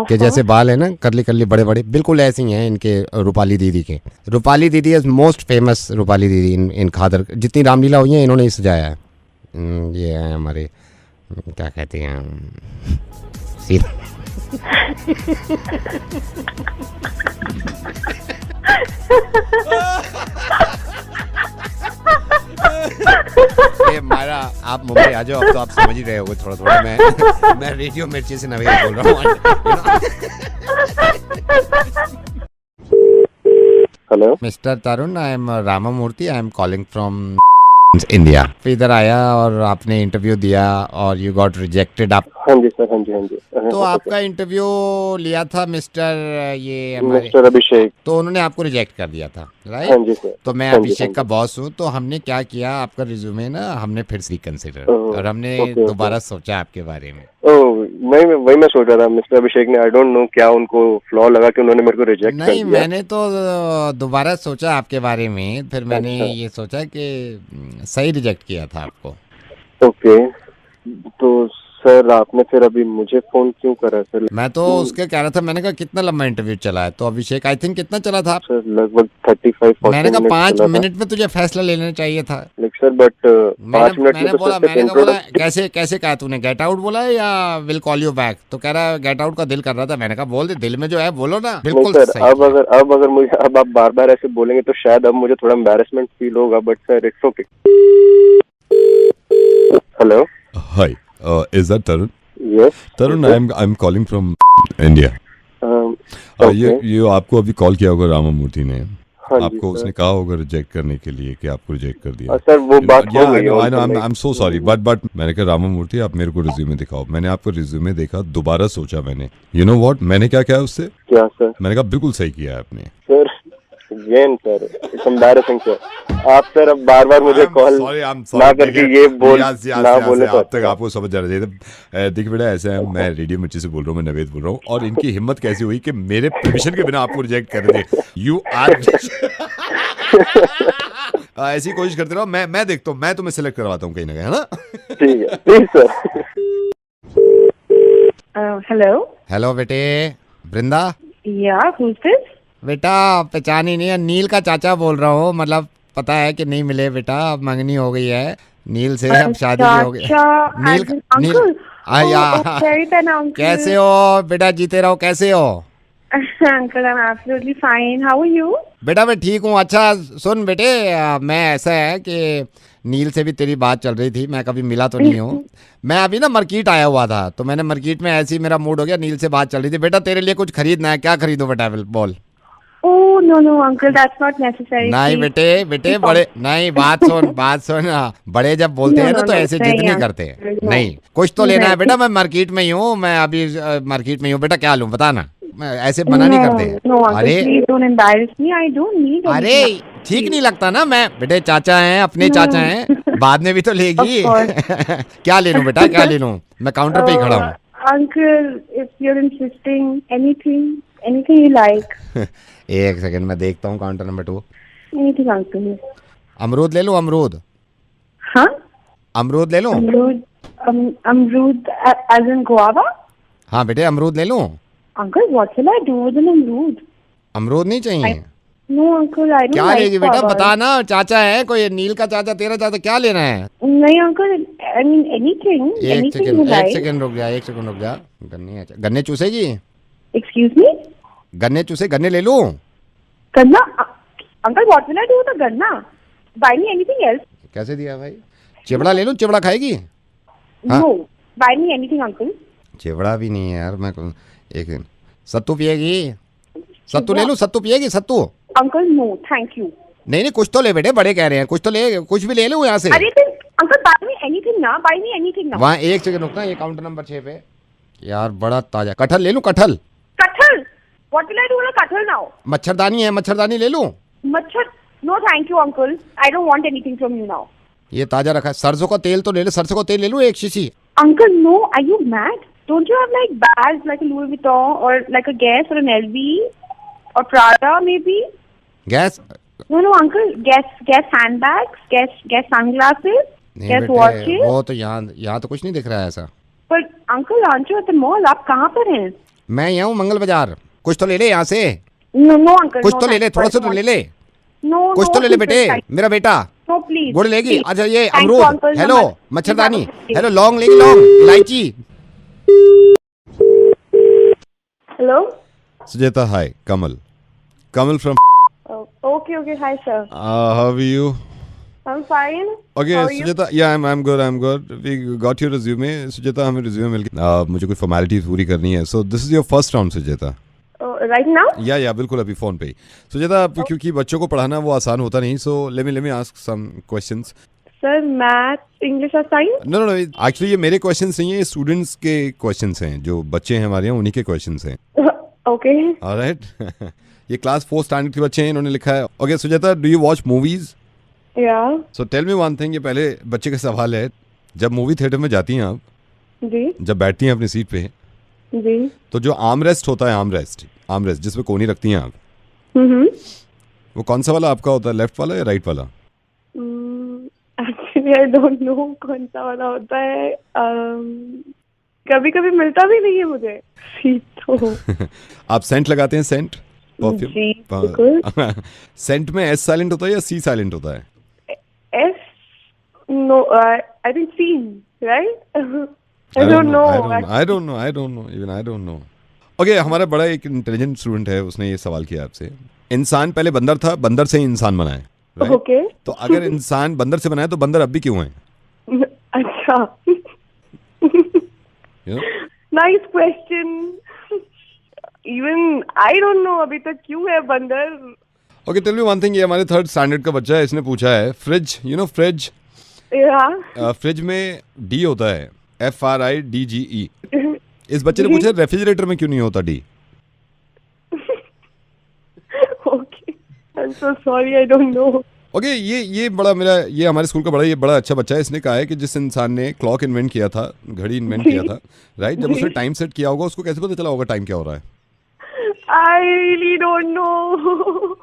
के जैसे बाल है ना, करली बड़े बड़े, बिल्कुल ऐसे ही हैं इनके, रूपाली दीदी के। रूपाली दीदी इज मोस्ट फेमस, रूपाली दीदी इन खादर, जितनी रामलीला हुई है इन्होंने ही सजाया है। ये है हमारे, क्या कहते हैं, मायरा आप मुंबई आ जाओ, अब तो आप समझ ही रहे होगे थोड़ा। मैं रेडियो मिर्ची से नवेद बोल रहा हूँ। Hello mister Tarun, I am Ramamurthy, I am calling from India. इधर आया और आपने इंटरव्यू दिया और यू गॉट रिजेक्टेड। आप? हाँ जी सर, हाँ जी। तो आपका इंटरव्यू लिया था मिस्टर अभिषेक, तो उन्होंने आपको रिजेक्ट कर दिया था, राइट? हाँ जी सर। तो मैं अभिषेक का बॉस हूँ, तो हमने क्या किया, आपका रिज्यूमे ना हमने फिर से रिकंसिडर, और हमने दोबारा सोचा आपके बारे में। वही मैं सोच रहा था, मिस्टर अभिषेक ने, आई डोंट नो क्या उनको फ्लॉ लगा कि उन्होंने मेरे को रिजेक्ट कर दिया। नहीं, मैंने तो दोबारा सोचा आपके बारे में, फिर मैंने ये सोचा कि सही रिजेक्ट किया था आपको। ओके, तो सर आपने फिर अभी मुझे फोन क्यों करा सर? मैं तो उसके कह रहा था, मैंने कहा कितना लंबा इंटरव्यू चला है, तो अभिषेक आई थिंक कितना चला था सर? लगभग 35-40 मैंने कहा 5 मिनट में तुझे फैसला ले लेना चाहिए था। सर बट 5 मिनट में तो मैंने बोला कैसे कहा तूने, गेट आउट बोला है या विल कॉल यू बैक? तो कह रहा गेट आउट का दिल कर रहा था। मैंने कहा बोल दे, दिल में जो है बोलो ना। बिल्कुल सर, अब अगर मुझे अब आप बार ऐसे बोलेंगे तो शायद अब मुझे थोड़ा एम्बैरेसमेंट फील होगा, but sir it's okay. Hello, hi, is that Tarun? Yes. Tarun, I'm calling from India. ये आपको अभी कॉल किया होगा रामामूर्ति ने, हाँ जी, आपको उसने कहा होगा रिजेक्ट करने के लिए कि आपको रिजेक्ट कर दिया। सर वो बात हो गई। आई एम सो सॉरी बट मैंने कहा रामामूर्ति आप मेरे को रिज्यूमे दिखाओ। मैंने आपको रिज्यूमे देखा, दोबारा सोचा मैंने, यू नो व्हाट मैंने क्या किया उससे? क्या सर? मैंने कहा बिल्कुल सही किया आपने। Sir again sir it's embarrassing sir. आप सर अब बार बार मुझे कॉल ना करके ये बोल ना बोले तो अब तक आपको समझ जाना चाहिए। देखिए बेटा ऐसा है, मैं रेडियो मिर्ची से बोल रहा हूँ, मैं नवेद बोल रहा हूँ, और इनकी हिम्मत कैसी हुई कि मेरे परमिशन के बिना आपको रिजेक्ट कर दे। यू आर ऐसी कोशिश करते रहो, मैं देखता हूँ, मैं तुम्हें सिलेक्ट करवाता हूँ कहीं ना कहीं, है ना? ठीक है प्लीज सर। हेलो हेलो बेटे, वृंदा? या who's this? बेटा पहचान ही नहीं है, नील का चाचा बोल रहा हूँ। मतलब पता है कि नहीं मिले बेटा, अब मंगनी हो गई है नील से, अब शादी भी हो गई। नील कैसे हो बेटा? जीते रहो। कैसे हो uncle? I am absolutely fine, how are you? बेटा मैं ठीक हूँ। अच्छा सुन बेटे, मैं ऐसा है कि नील से भी तेरी बात चल रही थी, मैं कभी मिला तो नहीं हूँ। मैं अभी ना मार्केट आया हुआ था, तो मैंने मार्केट में ऐसे ही मेरा मूड हो गया, नील से बात चल रही थी। बेटा तेरे लिए कुछ खरीदना है, क्या खरीदो बेटा बोल। Oh no no uncle, that's not necessary. नहीं बेटे बड़े नहीं, बात सुन बड़े जब बोलते हैं ना तो ऐसे जिद नहीं करते। नहीं कुछ तो लेना है बेटा, मैं मार्केट में ही हूँ, मैं अभी मार्केट में ही हूँ। बेटा क्या लूँ बता ना, मैं ऐसे मना नहीं करते। अरे ठीक नहीं लगता ना, मैं बेटे चाचा हैं, अपने चाचा हैं, बाद में भी तो लेगी। क्या ले लूँ बेटा, क्या ले लूँ? मैं काउंटर पे ही खड़ा हूँ। Uncle, if you're insisting, anything you like. एक सेकंड मैं देखता हूँ काउंटर नंबर 2। Anything uncle. अमरूद ले लूँ? अमरूद? हाँ अमरूद ले लूँ? अमरूद as in guava? हाँ बेटे अमरूद ले लूँ? Uncle, what shall I do with an अमरूद? अमरूद नहीं चाहिए? No uncle, I don't क्या like लेगी बेटा guava. बता ना, चाचा है कोई, नील का चाचा, तेरा चाचा, क्या लेना है? नहीं uncle, I mean anything you like. एक सेकंड रुक जा। गन्ने चूसेगी? Excuse me? गन्ने ले लूं? गन्ना? Uncle what will I do with a गन्ना? Buy me anything else. कैसे दिया भाई? चिवड़ा ले लूं? चिवड़ा खाएगी? No, buy me anything uncle. चिवड़ा भी नहीं है यार, मैं एक दिन सत्तू पिएगी? सत्तू ले लूं? सत्तू पिएगी? सत्तू? Uncle no, thank you. नहीं कुछ तो ले बेटे, बड़े कह रहे हैं, कुछ तो ले, कुछ भी ले लूं यहाँ से। अरे अंकल buy me anything ना, buy me anything ना। वहाँ एक सेकंड रुकना, ये काउंटर नंबर 6 पे यार बड़ा ताजा कटहल ले लूं? कटहल? What will I do with a कटहल now? मच्छरदानी है, मच्छरदानी ले लूं? No thank you uncle, I don't want anything from you now. ये ताजा रखा है। सरसों का तेल तो ले ले, सरसों का तेल ले लूं 1 शीशी? Uncle no, are you mad? Don't you have like bags like a Louis Vuitton or like a Guess or an LV or Prada maybe? Guess? No uncle, Guess handbags, Guess sunglasses, Guess watches. वो तो यहाँ तो कुछ नहीं दिख रहा है ऐसा। But uncle aren't you at the mall? आप कहाँ पर हैं? मैं यहाँ हूँ मंगल बाजार, कुछ तो ले ले यहाँ से। No uncle, कुछ तो ले ले, थोड़ा सा तो ले ले। कुछ तो ले ले बेटे, मेरा बेटा। No please. गुड़ लेगी? अच्छा ये अमरूद, हेलो मच्छरदानी, हेलो लौंग लेगी? लौंग, इलायची? Hello. Sujata, hi, Kamal from. Okay, hi sir. How are you? I'm fine. Okay, Sujata, yeah, I'm good. We got your resume. Sujata, हमें resume मिल गया। मुझे कुछ formalities पूरी करनी है। So this is your first round, Sujata. Right now? Yeah, बिल्कुल अभी phone पे ही। Sujata, क्योंकि बच्चों को पढ़ाना वो आसान होता नहीं, so let me ask some questions. Sir, math, English और science? No, actually ये मेरे questions नहीं है, ये students के questions हैं, जो बच्चे हैं हमारे यहाँ उन्हीं के questions हैं। Okay. Alright. ये class 4 standard के बच्चे हैं, इन्होंने लिखा है। Okay, Sujata, do you watch movies? Yeah. So tell me one thing, ये पहले बच्चे का सवाल है, जब मूवी थिएटर में जाती हैं आप, जी, जब बैठती हैं अपनी सीट पे, जी, तो जो आर्म रेस्ट होता है, आर्म रेस्ट जिसमें कोनी रखती हैं आप, वो कौन सा वाला आपका होता है, लेफ्ट वाला या राइट वाला? Actually I don't know कौन सा वाला होता है, कभी कभी मिलता भी नहीं है मुझे सीट तो। आप सेंट लगाते हैं? सेंट परफ्यूम सेंट में एस साइलेंट होता है या सी साइलेंट होता है? S, no, I think C, right? I don't know. Okay, हमारा बड़ा एक इंटेलिजेंट स्टूडेंट है, उसने ये सवाल किया आपसे। इंसान पहले बंदर था, बंदर से ही इंसान बना है, right? Okay. तो अगर इंसान बंदर से बना है तो बंदर अब भी क्यों है? अच्छा। Nice question. Even I don't know अभी तक क्यों है बंदर। Okay tell me one thing, ये हमारे 3rd स्टैंडर्ड का बच्चा है, इसने पूछा है fridge, you know fridge, fridge में डी होता है, FRIDGE। इस बच्चे ने पूछा रेफ्रिजरेटर में क्यों नहीं होता D? Okay I am so sorry I don't no. Okay ये बड़ा मेरा, ये हमारे स्कूल का बड़ा, ये बड़ा अच्छा बच्चा है। इसने कहा है कि जिस इंसान ने क्लॉक इन्वेंट किया था, घड़ी इन्वेंट किया था, राइट, जब उसने टाइम सेट किया होगा उसको कैसे पता चला होगा टाइम क्या हो रहा है? I really don't know.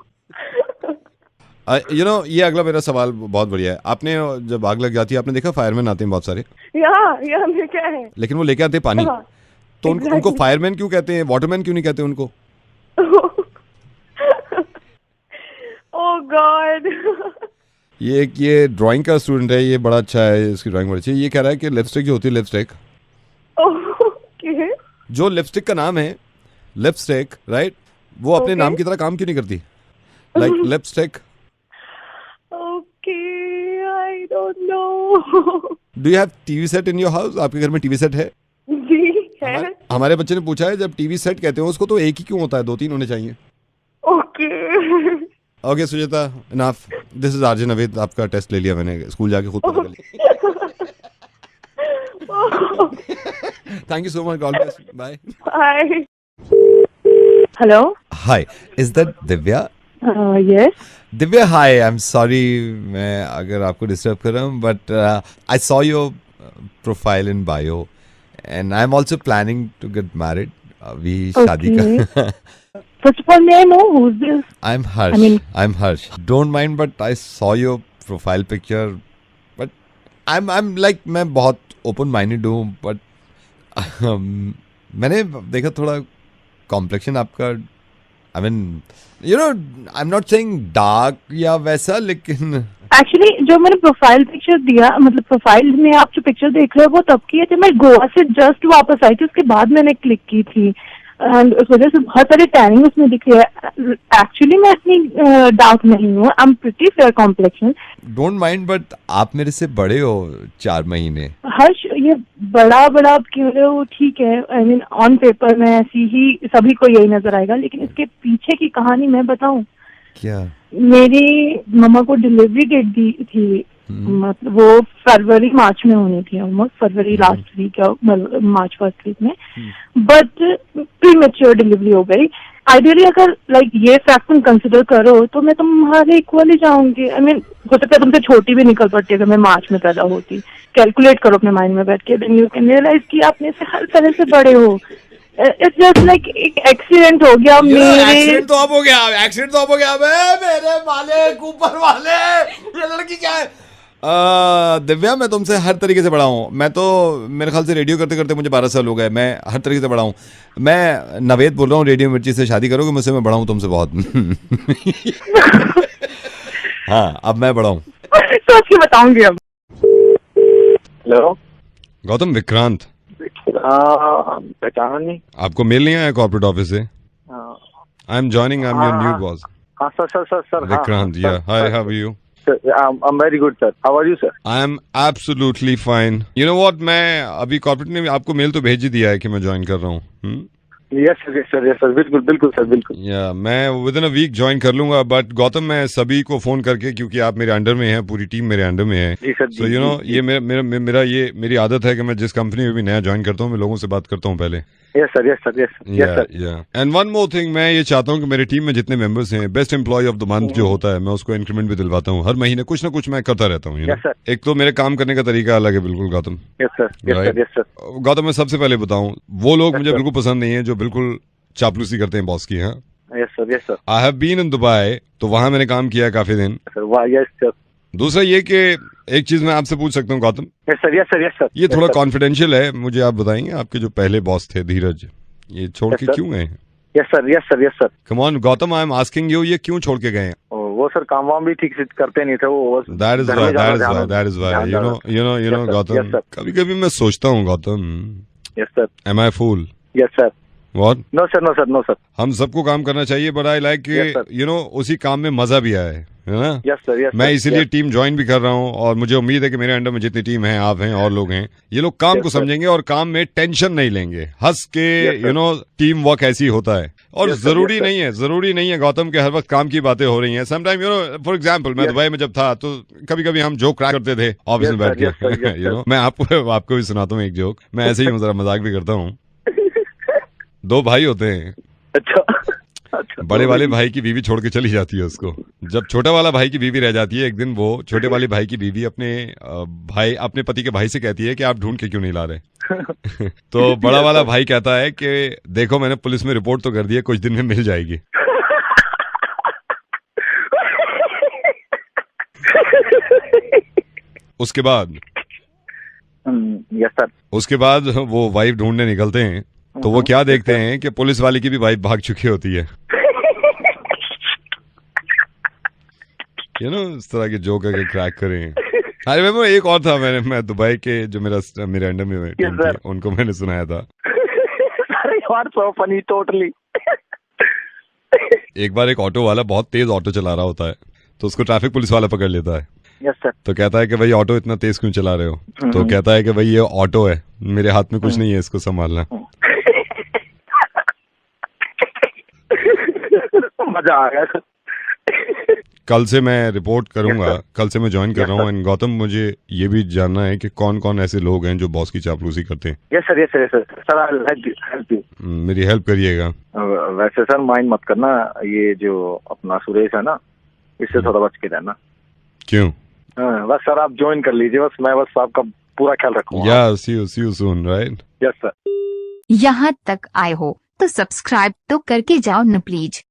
You know ये अगला मेरा सवाल बहुत बढ़िया है। आपने जब आग लग जाती है, आपने देखा फायरमैन आते हैं बहुत सारे, या मैं क्या है, लेकिन वो लेके आते हैं पानी, तो उनको फायरमैन क्यों कहते हैं, वाटरमैन क्यों नहीं कहते उनको? ओह गॉड। ये ड्राइंग का स्टूडेंट है, ये बड़ा अच्छा है, इसकी ड्राइंग बड़ी अच्छी है। ये कह रहा है कि लिपस्टिक जो होती है, लिपस्टिक, जो लिपस्टिक का नाम है लिपस्टिक, राइट, वो अपने नाम की तरह काम क्यों नहीं करती? Like lipstick. Okay I don't no. Do you have TV set in your house? आपके घर में टीवी सेट है? जी है। हमारे बच्चे ने पूछा है जब टीवी सेट कहते हैं उसको तो एक ही क्यों होता है, 2-3 होने चाहिए? Okay Sujata, enough, this is RJ Naved. आपका टेस्ट ले लिया मैंने, स्कूल जाके खुद पता कर लिया। Thank you so much, God bless, bye. Hi hello, hi, is that Divya? Yes Divya, hi, I am sorry मैं अगर आपको डिस्टर्ब कर रहा हूँ, but I saw your profile in bio and I am also planning to get married. अभी शादी का First of all, may I know who's this? I'm Harsh. I'm Harsh. Don't mind, but I saw your profile picture. But I'm like, मैं बहुत open minded हूँ, but मैंने देखा थोड़ा complexion आपका, I mean, you know, I'm not saying dark या वैसा, लेकिन एक्चुअली जो मैंने प्रोफाइल पिक्चर दिया, मतलब प्रोफाइल में आप जो पिक्चर देख रहे हो वो तब की है जब मैं गोवा से जस्ट वापस आई थी, उसके बाद मैंने क्लिक की थी एंड उस वजह से बहुत सारी टैनिंग उसमें दिख रही है। एक्चुअली मैं इतनी डार्क नहीं हूँ, I am pretty fair complexion. Don't mind, but आप मेरे से बड़े हो 4 महीने। हर्ष, ये बड़ा आप क्यों रहे हो? ठीक है, आई मीन ऑन पेपर में ऐसी ही सभी को यही नजर आएगा, लेकिन इसके पीछे की कहानी मैं बताऊं क्या? मेरी मम्मा को डिलीवरी डेट दी थी, मतलब वो फरवरी मार्च में होनी थी, ऑलमोस्ट फरवरी लास्ट वीक या मार्च फर्स्ट वीक में, बट प्री मैच्योर डिलीवरी हो गई। आइडियली अगर लाइक ये फैक्ट तुम कंसिडर करो तो मैं तुम्हारे इक्वल ही जाऊंगी। आई मीन हो सकता है तुमसे छोटी भी निकल पड़ती अगर मैं मार्च में पैदा होती। कैलकुलेट करो अपने माइंड में बैठ के, देन यू कैन रियलाइज कि आप मेरे से हर तरह से बड़े हो। इट्स जस्ट लाइक एक एक्सीडेंट हो गया एक्सीडेंट तो अब हो गया मेरे मालिक, ऊपर वाले, ये लड़की क्या है? दिव्या, मैं तुमसे हर तरीके से बड़ा हूँ। मैं तो मेरे ख्याल से रेडियो करते करते मुझे 12 साल हो गए, मैं हर तरीके से बड़ा हूँ। मैं नवेद बोल रहा हूँ, रेडियो मिर्ची से शादी करोगे मुझसे, मैं बड़ा हूँ तुमसे बहुत। हाँ, अब मैं बड़ा हूँ, सोच के बताऊंगी अब। हेलो गौतम, विक्रांत। पहचाना नहीं आपको मेल नहीं आया कॉर्पोरेट ऑफिस से? I am joining, I am your new boss. हाँ sir Vikrant, yeah hi, how are you? I'm very good, sir. How are you, sir? I am absolutely fine. You know what? मैं अभी corporate ने आपको mail तो भेज ही दिया है कि मैं ज्वाइन कर रहा हूँ। Yes sir, बिल्कुल सर, बिल्कुल। या मैं within a week join कर लूंगा, बट गौतम मैं सभी को फोन करके, क्योंकि आप मेरे अंडर में हैं, पूरी टीम मेरे अंडर में है, सो यू नो ये मेरा ये मेरी आदत है कि मैं जिस कंपनी में भी नया ज्वाइन करता हूँ मैं लोगों से बात करता हूँ पहले। Yes sir. And one more thing, मैं ये चाहता हूँ कि मेरी टीम में जितने मेंबर्स हैं, best employee of the month जो होता है, मैं उसको इंक्रीमेंट भी दिलवाता हूँ। हर महीने कुछ ना कुछ मैं करता रहता हूँ। एक तो मेरे काम करने का तरीका अलग है बिल्कुल गौतम। गौतम, मैं सबसे पहले बताऊँ, वो लोग मुझे बिल्कुल पसंद नहीं है जो बिल्कुल चापलूसी करते हैं बॉस की। हाँ, I have been in Dubai, तो वहां मैंने काम किया काफी दिन। दूसरा ये कि एक चीज मैं आपसे पूछ सकता हूँ गौतम? Yes sir. ये थोड़ा कॉन्फिडेंशियल है, मुझे आप बताएंगे आपके जो पहले बॉस थे धीरज, ये छोड़ के क्यों गए? Yes sir. Come on Gautam, I am asking you, ये क्यों छोड़ के गए? वो सर काम वाम भी ठीक से करते नहीं थे वो। That is why. You know Gautam, कभी कभी मैं सोचता हूँ Gautam, yes sir, am I fool? Yes sir. What? No sir. हम सबको काम करना चाहिए, but I like you know उसी काम में मजा भी आए, है ना? यस सर, मैं इसीलिए टीम ज्वाइन भी कर रहा हूँ और मुझे उम्मीद है कि मेरे अंडर में जितनी टीम है, आप हैं और लोग हैं, ये लोग काम को समझेंगे और काम में टेंशन नहीं लेंगे, हंस के टीम वर्क ऐसी होता है। और जरूरी नहीं है गौतम के हर वक्त काम की बातें हो रही हैं। समटाइम फॉर एग्जांपल मैं दुबई में जब था तो कभी कभी हम जोक क्रैक करते थे ऑफिस में बैठ के। मैं आपको भी सुनाता हूँ एक जोक, मैं ऐसे ही मजाक भी करता हूँ। 2 भाई होते हैं। अच्छा। बड़े वाले भाई की बीवी छोड़ के चली जाती है उसको। जब छोटा वाला भाई की बीवी रह जाती है, एक दिन वो छोटे वाले भाई की बीवी अपने पति के भाई से कहती है कि आप ढूंढ के क्यों नहीं ला रहे? तो बड़ा वाला भाई कहता है कि देखो मैंने पुलिस में रिपोर्ट तो कर दी है, कुछ दिन में मिल जाएगी। उसके बाद वो वाइफ ढूंढने निकलते हैं तो वो क्या देखते हैं कि पुलिस वाले की भी वाइफ भाग चुकी होती है। इस तरह के जोक अगर क्रैक करें। अरे मैं एक और था, मैं दुबई के जो मेरे अंडर में टीम थी उनको मैंने सुनाया था। टोटली। एक बार एक ऑटो वाला बहुत तेज ऑटो चला रहा होता है तो उसको ट्रैफिक पुलिस वाला पकड़ लेता है। Yes sir. तो कहता है कि भाई ऑटो इतना तेज क्यों चला रहे हो? तो कहता है कि भाई ये ऑटो है, मेरे हाथ में कुछ नहीं है इसको संभालना। मजा आ गया। कल से मैं रिपोर्ट करूंगा, कल से मैं ज्वाइन कर रहा हूँ। एंड गौतम, मुझे ये भी जानना है कि कौन कौन ऐसे लोग हैं जो बॉस की चापलूसी करते हैं। Yes sir, yes sir, yes sir. Sir I will help you. मेरी हेल्प करिएगा। वैसे सर माइंड मत करना, ये जो अपना सुरेश है ना, इससे थोड़ा बच के रहना। क्यों? बस सर आप ज्वाइन कर लीजिए, बस मैं बस आपका पूरा ख्याल रखूंगा। Yeah see you soon, right? Yes sir. यहाँ तक आए हो तो सब्सक्राइब तो करके जाओ न प्लीज।